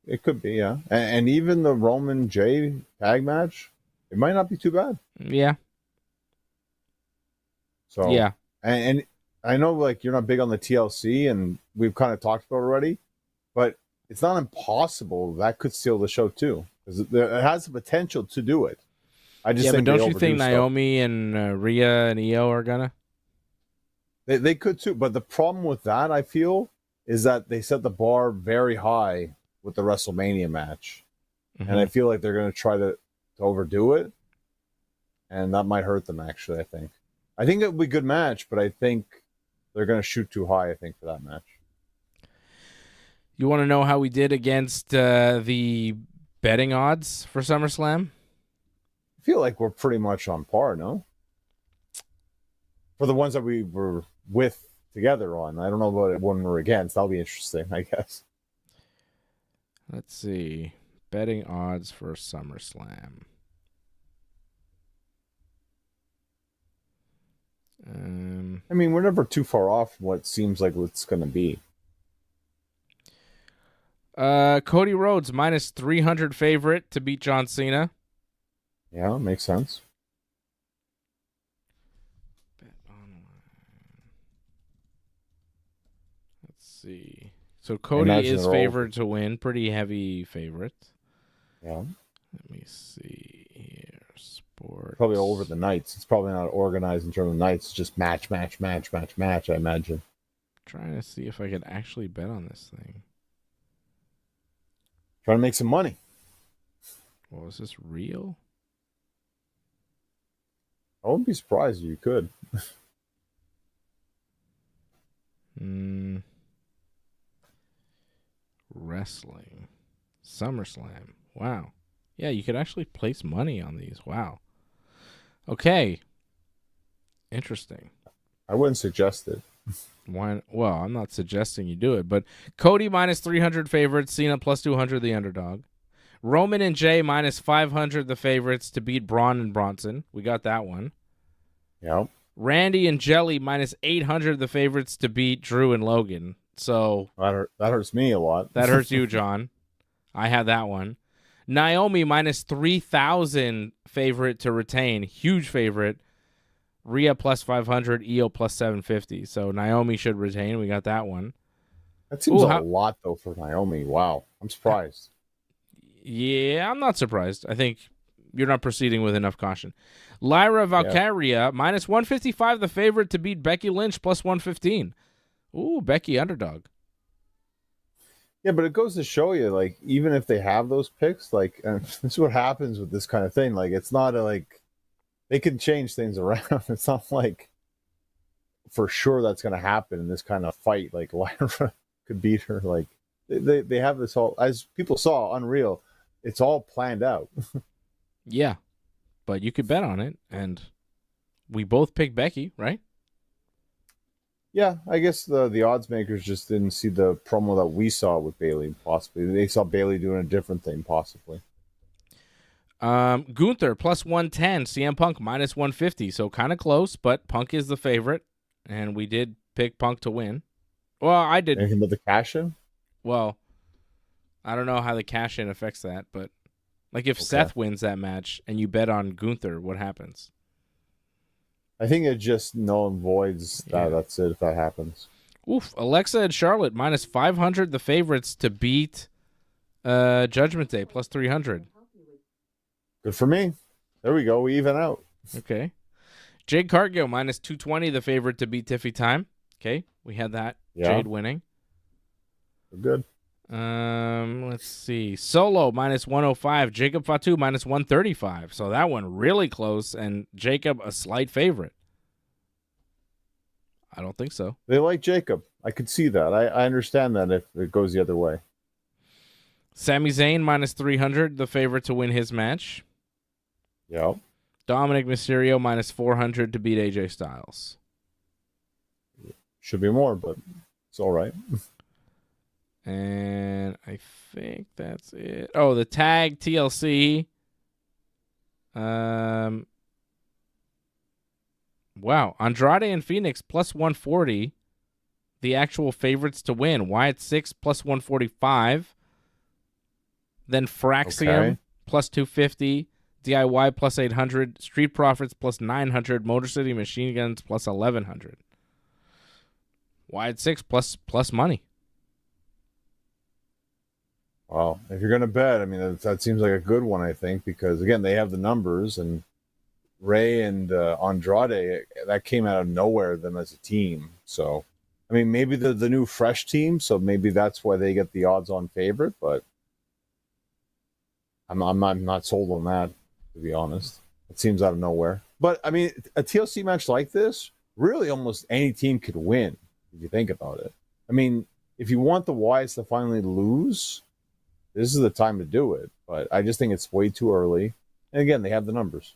It could be, yeah. And even the Roman J tag match, it might not be too bad. Yeah. So yeah. And I know, like, you're not big on the TLC, and we've kind of talked about it already, but it's not impossible. That could steal the show, too. Because it has the potential to do it. I just think but don't you think Naomi and Rhea and Io are gonna? They could too, but the problem with that, I feel, is that they set the bar very high with the WrestleMania match, and I feel like they're gonna try to overdo it, and that might hurt them. Actually, I think it would be a good match, but I think they're gonna shoot too high. I think for that match. You want to know how we did against the betting odds for SummerSlam? I feel like we're pretty much on par, no? For the ones that we were with together on. I don't know about when we're against. That'll be interesting, I guess. Let's see. Betting odds for SummerSlam. I mean, we're never too far off from what seems like it's going to be. Cody Rhodes, minus 300 favorite to beat John Cena. Yeah, makes sense. Bet online. Let's see. So Cody is favored to win. Pretty heavy favorite. Yeah. Let me see here. Sports. Probably over the nights. It's probably not organized in terms of nights. It's just match, I imagine. Trying to see if I can actually bet on this thing. Trying to make some money. Well, is this real? I wouldn't be surprised if you could. Wrestling. SummerSlam. Wow. Yeah, you could actually place money on these. Wow. Okay. Interesting. I wouldn't suggest it. Why? Well, I'm not suggesting you do it, but Cody minus 300 favorites, Cena plus 200 the underdog. Roman and Jay minus 500 the favorites to beat Braun and Bronson. We got that one. Yep. Randy and Jelly minus 800 the favorites to beat Drew and Logan. So That hurts me a lot. that hurts you, John. I had that one. Naomi minus 3,000 favorite to retain. Huge favorite. Rhea plus 500, Io plus 750. So Naomi should retain. We got that one. That seems a lot, though, for Naomi. Wow. I'm surprised. Yeah, I'm not surprised. I think you're not proceeding with enough caution. Lyra Valkyria, minus 155, the favorite to beat Becky Lynch, plus 115. Ooh, Becky underdog. Yeah, but it goes to show you, like, even if they have those picks, like, this is what happens with this kind of thing. Like, it's not they can change things around. It's not like for sure that's going to happen in this kind of fight. Like, Lyra could beat her. Like, they have this all, as people saw, Unreal. It's all planned out. Yeah, but you could bet on it, and we both picked Becky, right? Yeah, I guess the odds makers just didn't see the promo that we saw with Bailey, possibly. They saw Bailey doing a different thing, possibly. Gunther plus 110, CM Punk minus 150. So kind of close, but Punk is the favorite, and we did pick Punk to win. Well, I didn't. Anything but the cash-in? Well, I don't know how the cash-in affects that, but like if Seth wins that match and you bet on Gunther, what happens? I think it just null and voids that. Yeah. That's it if that happens. Oof. Alexa and Charlotte minus 500, the favorites to beat Judgment Day, plus 300. Good for me. There we go. We even out. Okay. Jade Cargill minus 220, the favorite to beat Tiffy Time. Okay, we had that. Yeah. Jade winning. We're good. Let's see. Solo minus 105. Jacob Fatu minus 135. So that one really close, and Jacob a slight favorite. I don't think so. They like Jacob. I could see that. I understand that if it goes the other way. Sami Zayn minus 300, the favorite to win his match. Yep. Dominic Mysterio minus 400 to beat AJ Styles. Should be more, but it's all right. And I think that's it. Oh, the tag TLC. Wow. Andrade and Phoenix plus 140. The actual favorites to win. Wyatt 6 plus 145. Then Fraxium plus 250. DIY plus 800. Street Profits plus 900. Motor City Machine Guns plus 1100. Wyatt 6 plus money. Well, if you're going to bet, I mean, that seems like a good one, I think, because, again, they have the numbers, and Ray and Andrade, that came out of nowhere, them as a team. So, I mean, maybe the new fresh team, so maybe that's why they get the odds-on favorite, but I'm not sold on that, to be honest. It seems out of nowhere. But, I mean, a TLC match like this, really almost any team could win, if you think about it. I mean, if you want the Wyatts to finally lose, this is the time to do it, but I just think it's way too early. And again, they have the numbers.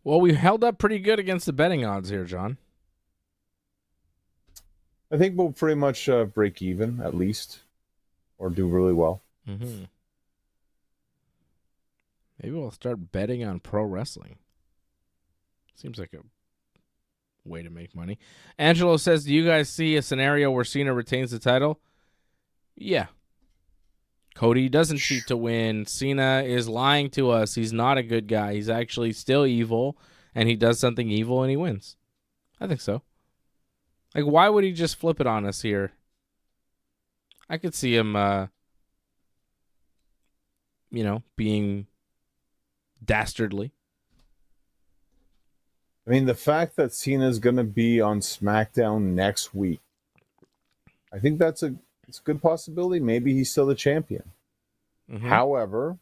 Well, we held up pretty good against the betting odds here, John. I think we'll pretty much break even, at least, or do really well. Mm-hmm. Maybe we'll start betting on pro wrestling. Seems like a way to make money. Angelo says, do you guys see a scenario where Cena retains the title? Yeah. Cody doesn't cheat to win. Cena is lying to us. He's not a good guy. He's actually still evil, and he does something evil, and he wins. I think so. Like, why would he just flip it on us here? I could see him, being dastardly. I mean, the fact that Cena's going to be on SmackDown next week, I think it's a good possibility. Maybe he's still the champion. Mm-hmm. However,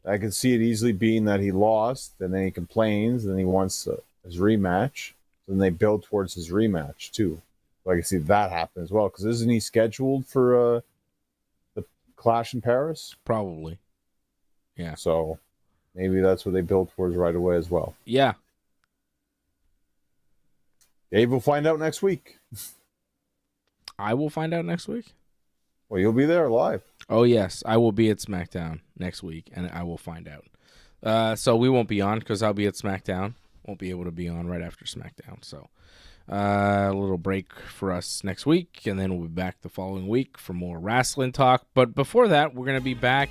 I can see it easily being that he lost, and then he complains, and then he wants his rematch. Then they build towards his rematch, too. So I can see that happen as well, because isn't he scheduled for Clash in Paris. Probably. Yeah. So maybe that's what they built towards right away as well. Yeah. Dave will find out next week. I will find out next week. Well, you'll be there live. Oh, yes. I will be at SmackDown next week, and I will find out. So we won't be on because I'll be at SmackDown. Won't be able to be on right after SmackDown. So a little break for us next week, and then we'll be back the following week for more wrestling talk. But before that, we're going to be back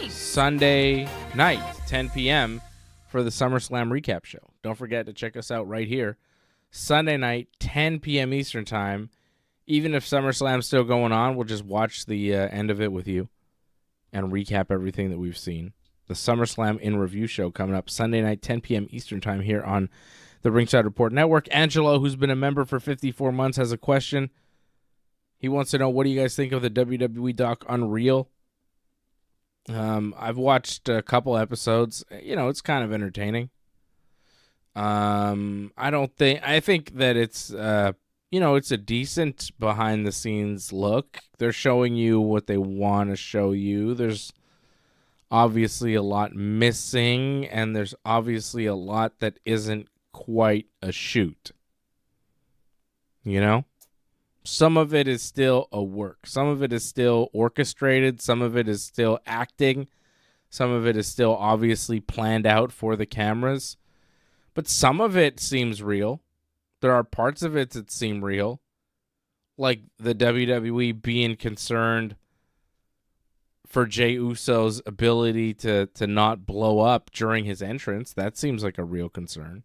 Sunday night, 10 p.m., for the SummerSlam recap show. Don't forget to check us out right here. Sunday night, 10 p.m. Eastern Time. Even if SummerSlam's still going on, we'll just watch the end of it with you and recap everything that we've seen. The SummerSlam in Review show coming up Sunday night, 10 p.m. Eastern Time here on the Ringside Report Network. Angelo, who's been a member for 54 months, has a question. He wants to know, what do you guys think of the WWE doc Unreal? I've watched a couple episodes. You know, it's kind of entertaining. I think that it's, it's a decent behind the scenes look. They're showing you what they want to show you. There's obviously a lot missing, and there's obviously a lot that isn't quite a shoot. You know? Some of it is still a work. Some of it is still orchestrated. Some of it is still acting. Some of it is still obviously planned out for the cameras. But some of it seems real. There are parts of it that seem real. Like the WWE being concerned for Jey Uso's ability to not blow up during his entrance. That seems like a real concern.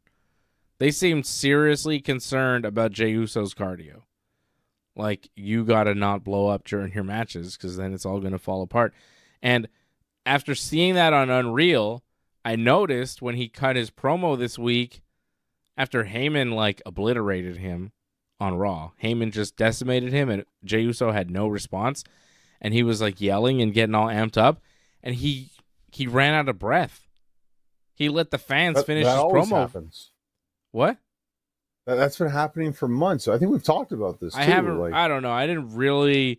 They seem seriously concerned about Jey Uso's cardio. Like, you got to not blow up during your matches because then it's all going to fall apart. And after seeing that on Unreal, I noticed when he cut his promo this week, after Heyman, obliterated him on Raw, Heyman just decimated him, and Jey Uso had no response. And he was, yelling and getting all amped up. And he ran out of breath. He let the fans finish his always promo. Happens. What? That's been happening for months. I think we've talked about this, too. I don't know. I didn't really,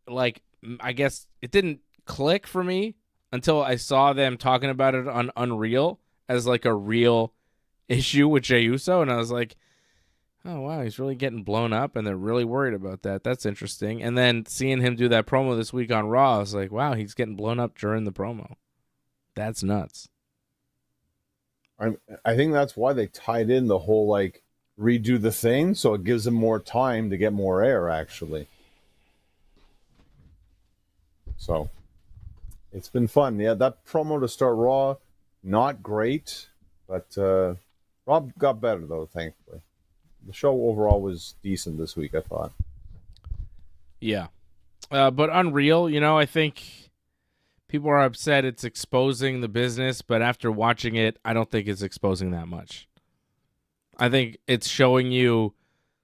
I guess it didn't click for me until I saw them talking about it on Unreal as, a real issue with Jey Uso. And I was like, oh, wow, he's really getting blown up, and they're really worried about that. That's interesting. And then seeing him do that promo this week on Raw, I was like, wow, he's getting blown up during the promo. That's nuts. I think that's why they tied in the whole, redo the thing, so it gives them more time to get more air, actually. So, it's been fun. Yeah, that promo to start Raw, not great, but Rob got better, though, thankfully. The show overall was decent this week, I thought. Yeah. But Unreal, I think people are upset it's exposing the business, but after watching it, I don't think it's exposing that much. I think it's showing you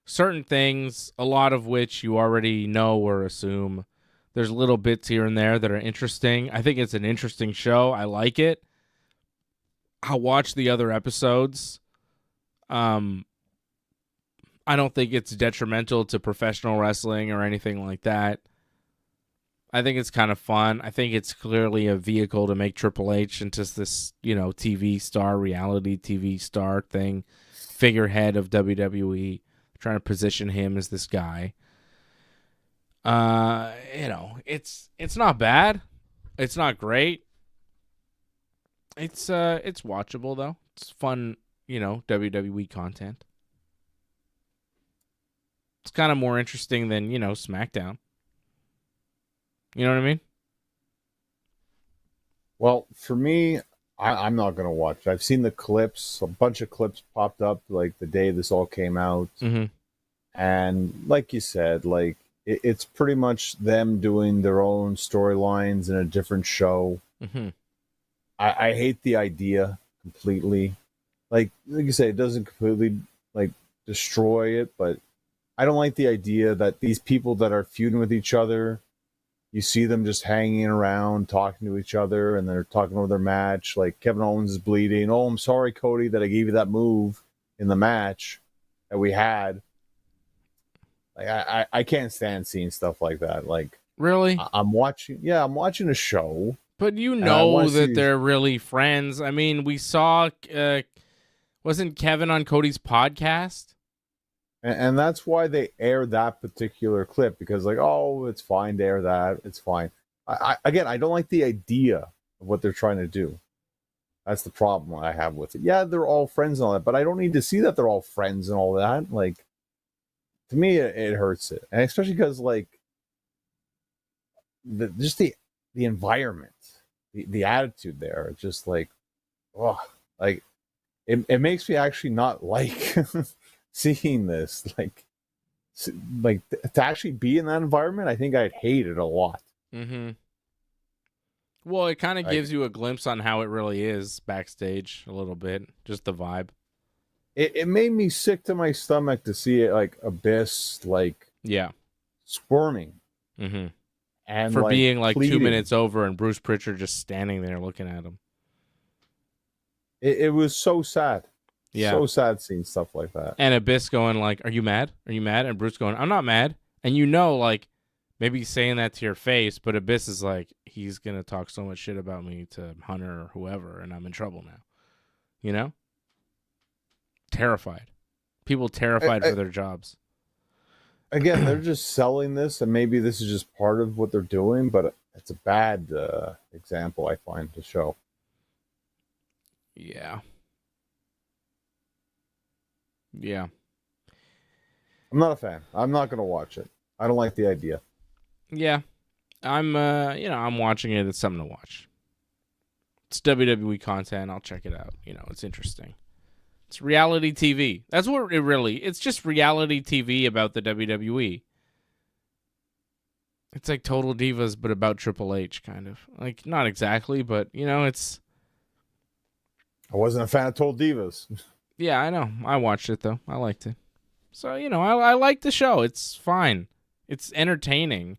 certain things, a lot of which you already know or assume. There's little bits here and there that are interesting. I think it's an interesting show. I like it. I'll watch the other episodes. I don't think it's detrimental to professional wrestling or anything like that. I think it's kind of fun. I think it's clearly a vehicle to make Triple H into this, TV star, reality TV star thing, figurehead of WWE, trying to position him as this guy. It's not bad. It's not great. It's watchable though. It's fun, WWE content. It's kind of more interesting than, SmackDown. You know what I mean? Well, for me, I'm not going to watch. I've seen the clips. A bunch of clips popped up the day this all came out. Mm-hmm. And like you said, it's pretty much them doing their own storylines in a different show. Mm-hmm. I hate the idea completely. Like you say, it doesn't completely destroy it, but I don't like the idea that these people that are feuding with each other, you see them just hanging around, talking to each other, and they're talking over their match. Like Kevin Owens is bleeding. Oh, I'm sorry, Cody, that I gave you that move in the match that we had. I can't stand seeing stuff like that. Really? I'm watching. Yeah, I'm watching a show. But you I know wanna that see- they're really friends. I mean, we saw, wasn't Kevin on Cody's podcast? And that's why they air that particular clip, because like, oh, it's fine to air that. It's fine. Again, I don't like the idea of what they're trying to do. That's the problem I have with it. Yeah, they're all friends and all that, but I don't need to see that they're all friends and all that. Like, to me, it hurts it, and especially because like the environment, the attitude there, it's just like, oh, like it makes me actually not like seeing this. Like to actually be in that environment, I think I'd hate it a lot. Mm-hmm. Well, it kind of gives you a glimpse on how it really is backstage a little bit, just the vibe. It made me sick to my stomach to see it, like Abyss, like squirming, and for like, being like pleading. 2 minutes over, and Bruce Pritchard just standing there looking at him. It was so sad. Yeah, so sad seeing stuff like that. And Abyss going like, "Are you mad? Are you mad?" And Bruce going, "I'm not mad." And you know, like maybe saying that to your face, but Abyss is like, he's gonna talk so much shit about me to Hunter or whoever, and I'm in trouble now. You know, terrified. People terrified for their jobs. Again, they're just selling this, and maybe this is just part of what they're doing, but it's a bad example, I find, to show. Yeah. Yeah. I'm not a fan. I'm not going to watch it. I don't like the idea. Yeah. I'm watching it. It's something to watch. It's WWE content. I'll check it out. It's interesting. It's reality TV. That's what it's just reality TV about the WWE. It's like Total Divas, but about Triple H, kind of. Like, not exactly, but, it's... I wasn't a fan of Total Divas. Yeah, I know. I watched it, though. I liked it. So, I like the show. It's fine. It's entertaining.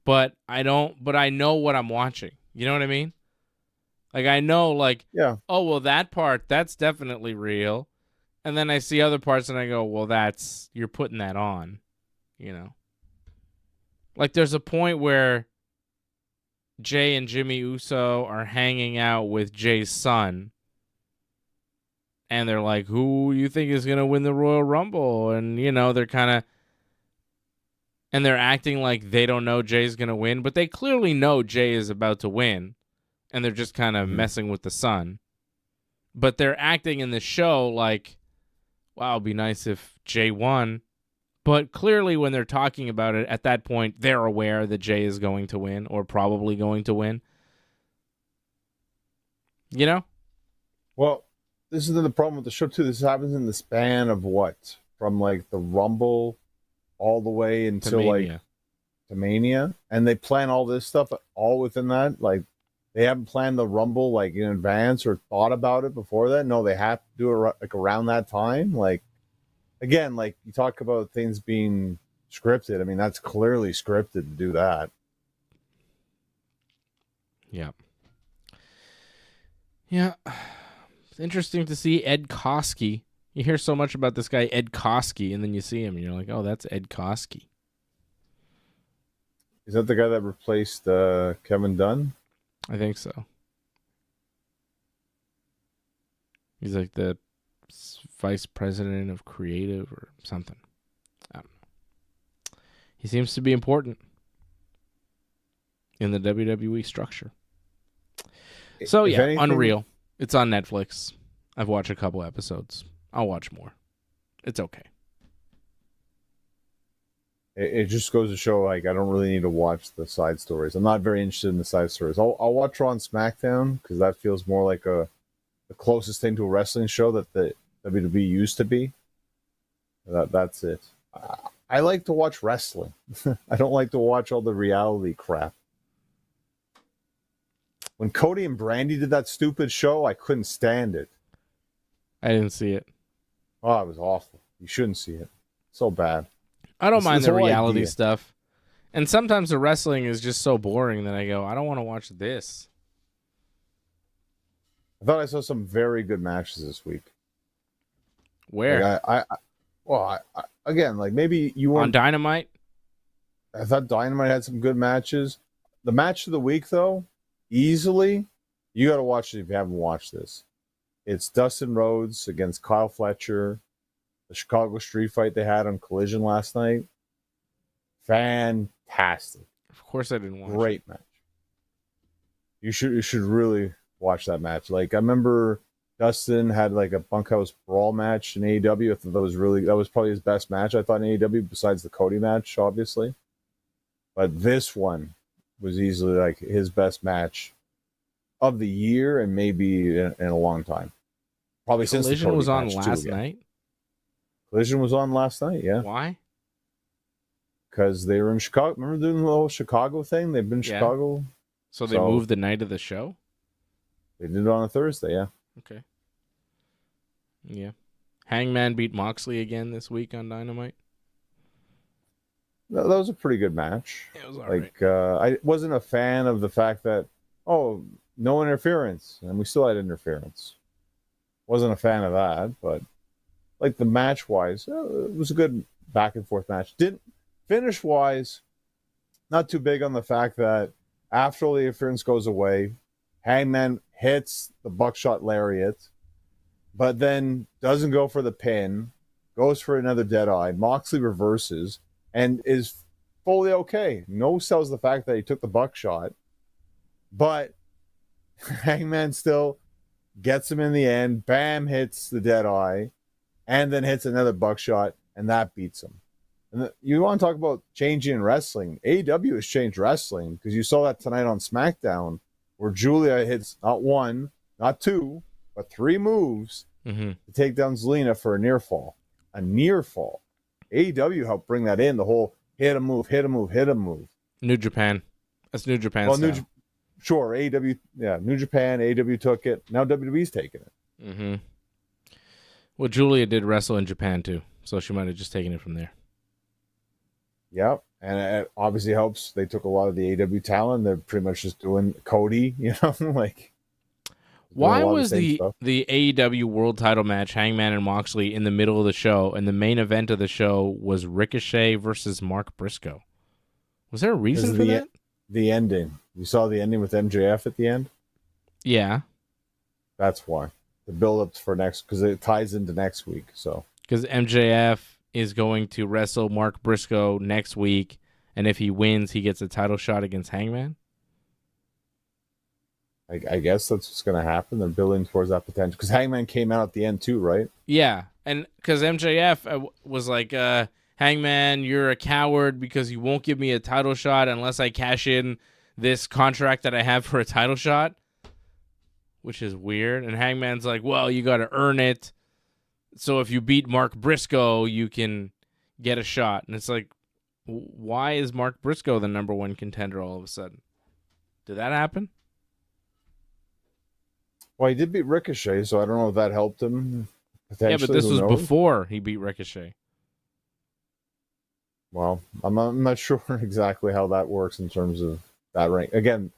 But I know what I'm watching. You know what I mean? Like, I know, like, oh, well, that part, that's definitely real. And then I see other parts and I go, well, you're putting that on, Like, there's a point where Jay and Jimmy Uso are hanging out with Jay's son. And they're like, who you think is going to win the Royal Rumble? And, they're kind of... And they're acting like they don't know Jay's going to win. But they clearly know Jay is about to win. And they're just kind of messing with the son. But they're acting in the show like, wow, it'd be nice if Jay won. But clearly when they're talking about it, at that point, they're aware that Jay is going to win or probably going to win. Well... This is the problem with the show, too. This happens in the span of what? From, like, the Rumble all the way until, to Mania. And they plan all this stuff all within that. Like, they haven't planned the Rumble, like, in advance or thought about it before that. No, they have to do it, like, around that time. Like, again, like, you talk about things being scripted. I mean, that's clearly scripted to do that. Yeah. Yeah. It's interesting to see Ed Koskey. You hear so much about this guy, Ed Koskey, and then you see him, and you're like, oh, that's Ed Koskey. Is that the guy that replaced Kevin Dunn? I think so. He's like the vice president of creative or something. I don't know. He seems to be important in the WWE structure. So, yeah, Unreal. It's on Netflix. I've watched a couple episodes. I'll watch more. It's okay. It just goes to show, like, I don't really need to watch the side stories. I'm not very interested in the side stories. I'll watch Raw and SmackDown because that feels more like the closest thing to a wrestling show that the WWE used to be. That's it. I like to watch wrestling. I don't like to watch all the reality crap. When Cody and Brandy did that stupid show, I couldn't stand it. I didn't see it. Oh, it was awful. You shouldn't see it. So bad. I don't mind the reality stuff. And sometimes the wrestling is just so boring that I go, I don't want to watch this. I thought I saw some very good matches this week. Where? Like again, like maybe you weren't... On Dynamite? I thought Dynamite had some good matches. The match of the week, though, easily, you got to watch it if you haven't watched this. It's Dustin Rhodes against Kyle Fletcher, the Chicago street fight they had on Collision last night. Fantastic. Of course I didn't watch it. Great match. You should really watch that match. Like, I remember Dustin had like a bunkhouse brawl match in AEW. I thought that was probably his best match, I thought, in AEW, besides the Cody match, obviously. But this one was easily like his best match of the year and maybe in a long time. Probably since the Cody was on match, last too, night. Collision was on last night, yeah. Why? Because they were in Chicago. Remember doing the whole Chicago thing? They've been in Chicago. So they moved the night of the show? They did it on a Thursday, yeah. Okay. Yeah. Hangman beat Moxley again this week on Dynamite. That was a pretty good match. It was all right. I wasn't a fan of the fact that, no interference, and we still had interference. Wasn't a fan of that, but like the match-wise, it was a good back-and-forth match. Finish-wise, not too big on the fact that after all the interference goes away, Hangman hits the buckshot lariat, but then doesn't go for the pin, goes for another Deadeye. Moxley reverses and is fully okay. No sells the fact that he took the buckshot, but Hangman still gets him in the end. Bam, hits the Deadeye, and then hits another buckshot, and that beats him. And you want to talk about changing wrestling? AEW has changed wrestling because you saw that tonight on SmackDown, where Julia hits not one, not two, but three moves to take down Zelina for a near fall. A near fall. AEW helped bring that in. The whole hit a move, hit a move, hit a move. New Japan. That's New Japan style. Sure, AEW, yeah, New Japan, AEW took it. Now WWE's taking it. Mm-hmm. Well, Julia did wrestle in Japan too, so she might have just taken it from there. Yep, and it obviously helps. They took a lot of the AEW talent. They're pretty much just doing Cody, like. Why was the AEW World Title match Hangman and Moxley in the middle of the show, and the main event of the show was Ricochet versus Mark Briscoe? Was there a reason for that? The ending. You saw the ending with MJF at the end? Yeah. That's why. The build-ups for next, because it ties into next week. So because MJF is going to wrestle Mark Briscoe next week, and if he wins, he gets a title shot against Hangman? I guess that's what's going to happen. They're building towards that potential. Because Hangman came out at the end too, right? Yeah, and because MJF was like, Hangman, you're a coward because you won't give me a title shot unless I cash in this contract that I have for a title shot, which is weird. And Hangman's like, well, you got to earn it. So if you beat Mark Briscoe, you can get a shot. And it's like, why is Mark Briscoe the number one contender all of a sudden? Did that happen? Well, he did beat Ricochet, so I don't know if that helped him. Yeah, but this was before he beat Ricochet. Well, I'm not sure exactly how that works in terms of that rank. Again,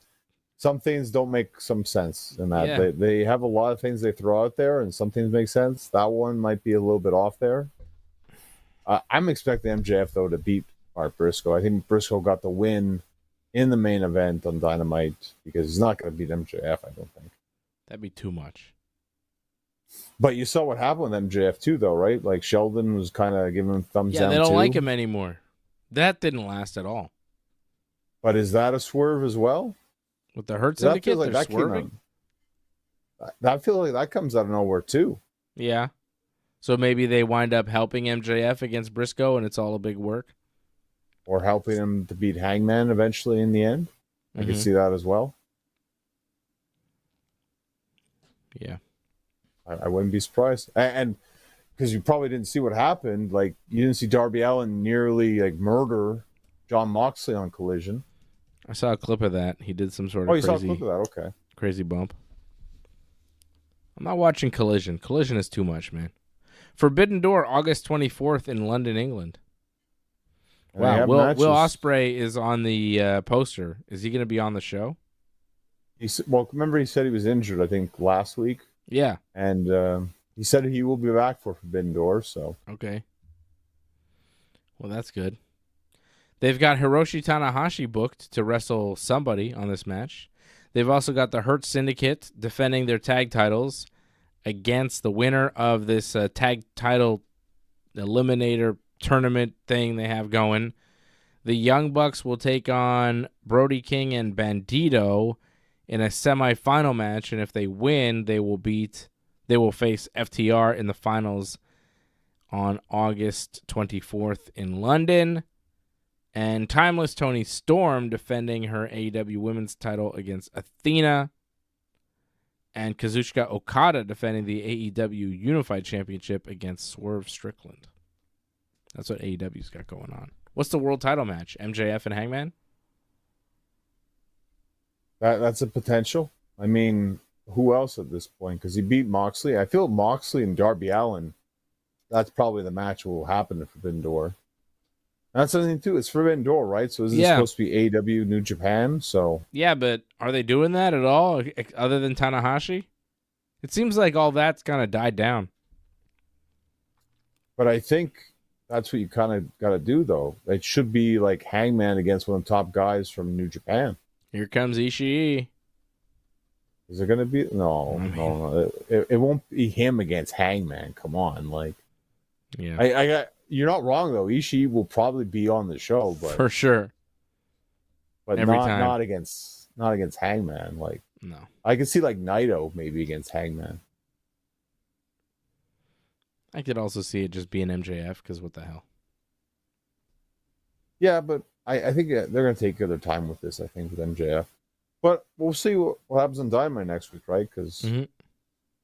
some things don't make some sense in that. Yeah. They have a lot of things they throw out there, and some things make sense. That one might be a little bit off there. I'm expecting MJF, though, to beat Mark Briscoe. I think Briscoe got the win in the main event on Dynamite because he's not going to beat MJF, I don't think. That'd be too much. But you saw what happened with MJF, too, though, right? Like, Sheldon was kind of giving him thumbs down, Yeah, they don't too. like him anymore. That didn't last at all. But is that a swerve as well? With the Hurt Syndicate, like they're that swerving? I feel like that comes out of nowhere, too. Yeah. So maybe they wind up helping MJF against Briscoe, and it's all a big work? Or helping him to beat Hangman eventually in the end. I could see that as well. Yeah. I wouldn't be surprised. And because you probably didn't see what happened, like, you didn't see Darby Allin nearly, like, murder Jon Moxley on Collision. I saw a clip of that. He did some sort of you saw a clip of that? Okay. Crazy bump. I'm not watching Collision. Collision is too much, man. Forbidden Door, August 24th in London, England. Wow, Will Ospreay is on the poster. Is he going to be on the show? Remember he said he was injured, I think, last week. Yeah. And he said he will be back for Forbidden Door, so. Okay. Well, that's good. They've got Hiroshi Tanahashi booked to wrestle somebody on this match. They've also got the Hurt Syndicate defending their tag titles against the winner of this tag title eliminator tournament thing they have going. The Young Bucks will take on Brody King and Bandito in a semifinal match, and if they win, they will face FTR in the finals on August 24th in London. And Timeless Toni Storm defending her AEW Women's title against Athena. And Kazuchika Okada defending the AEW Unified Championship against Swerve Strickland. That's what AEW's got going on. What's the world title match? MJF and Hangman? That's a potential. I mean, who else at this point? Because he beat Moxley. I feel Moxley and Darby Allin, that's probably the match that will happen at Forbidden Door. That's something too. It's Forbidden Door, right? So is this supposed to be AEW New Japan? So yeah, but are they doing that at all other than Tanahashi? It seems like all that's kind of died down. But I think that's what you kind of got to do, though. It should be like Hangman against one of the top guys from New Japan. Here comes Ishii. Is it going to be? No. It won't be him against Hangman. Come on, like. Yeah. You're not wrong though. Ishii will probably be on the show, but for sure. But not against Hangman. Like, no, I could see like Naito maybe against Hangman. I could also see it just being MJF because what the hell? Yeah, but I think they're going to take their time with this. I think with MJF, but we'll see what happens on Dynamite next week, right? Because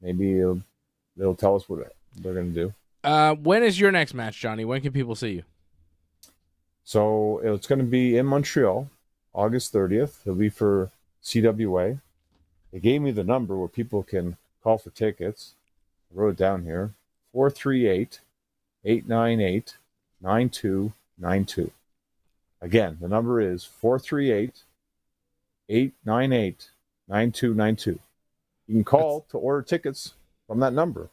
maybe they'll tell us what they're going to do. When is your next match, Johnny? When can people see you? So it's going to be in Montreal, August 30th. It'll be for CWA. They gave me the number where people can call for tickets. I wrote it down here. 438-898-9292. Again, the number is 438-898-9292. You can call to order tickets from that number.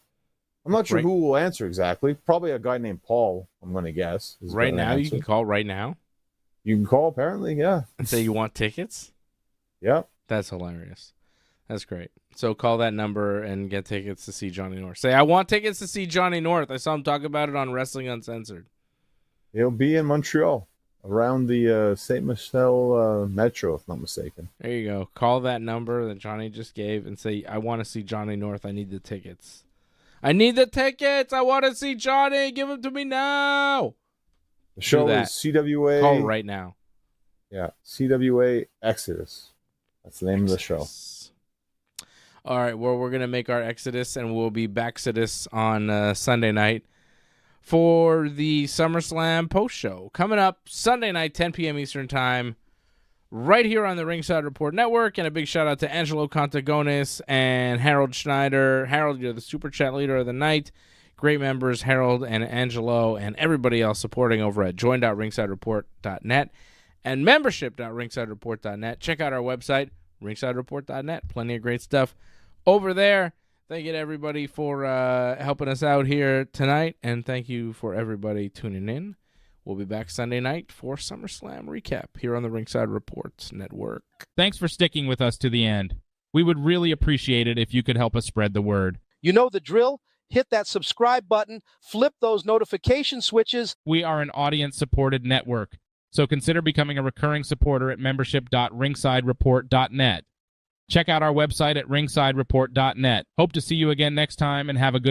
I'm not sure who will answer exactly. Probably a guy named Paul, I'm going to guess. Right now? You can call right now? You can call, apparently, yeah. And say you want tickets? Yeah. That's hilarious. That's great. So call that number and get tickets to see Johnny North. Say, I want tickets to see Johnny North. I saw him talk about it on Wrestling Uncensored. He'll be in Montreal, around the St. Michel Metro, if not mistaken. There you go. Call that number that Johnny just gave and say, I want to see Johnny North. I need the tickets. I need the tickets. I want to see Johnny. Give them to me now. The show is CWA. Call right now. Yeah, CWA Exodus. That's the name of the show. All right, well, we're going to make our exodus, and we'll be backsidus on Sunday night for the SummerSlam post-show. Coming up Sunday night, 10 p.m. Eastern Time, right here on the Ringside Report Network. And a big shout-out to Angelo Contagones and Harold Schneider. Harold, you're the Super Chat leader of the night. Great members, Harold and Angelo, and everybody else supporting over at join.ringsidereport.net and membership.ringsidereport.net. Check out our website, ringsidereport.net. Plenty of great stuff over there. Thank you to everybody for helping us out here tonight, and thank you for everybody tuning in. We'll be back Sunday night for SummerSlam recap here on the Ringside Report Network. Thanks for sticking with us to the end. We would really appreciate it if you could help us spread the word. You know the drill. Hit that subscribe button. Flip those notification switches. We are an audience-supported network, so consider becoming a recurring supporter at membership.ringsidereport.net. Check out our website at ringsidereport.net. Hope to see you again next time, and have a good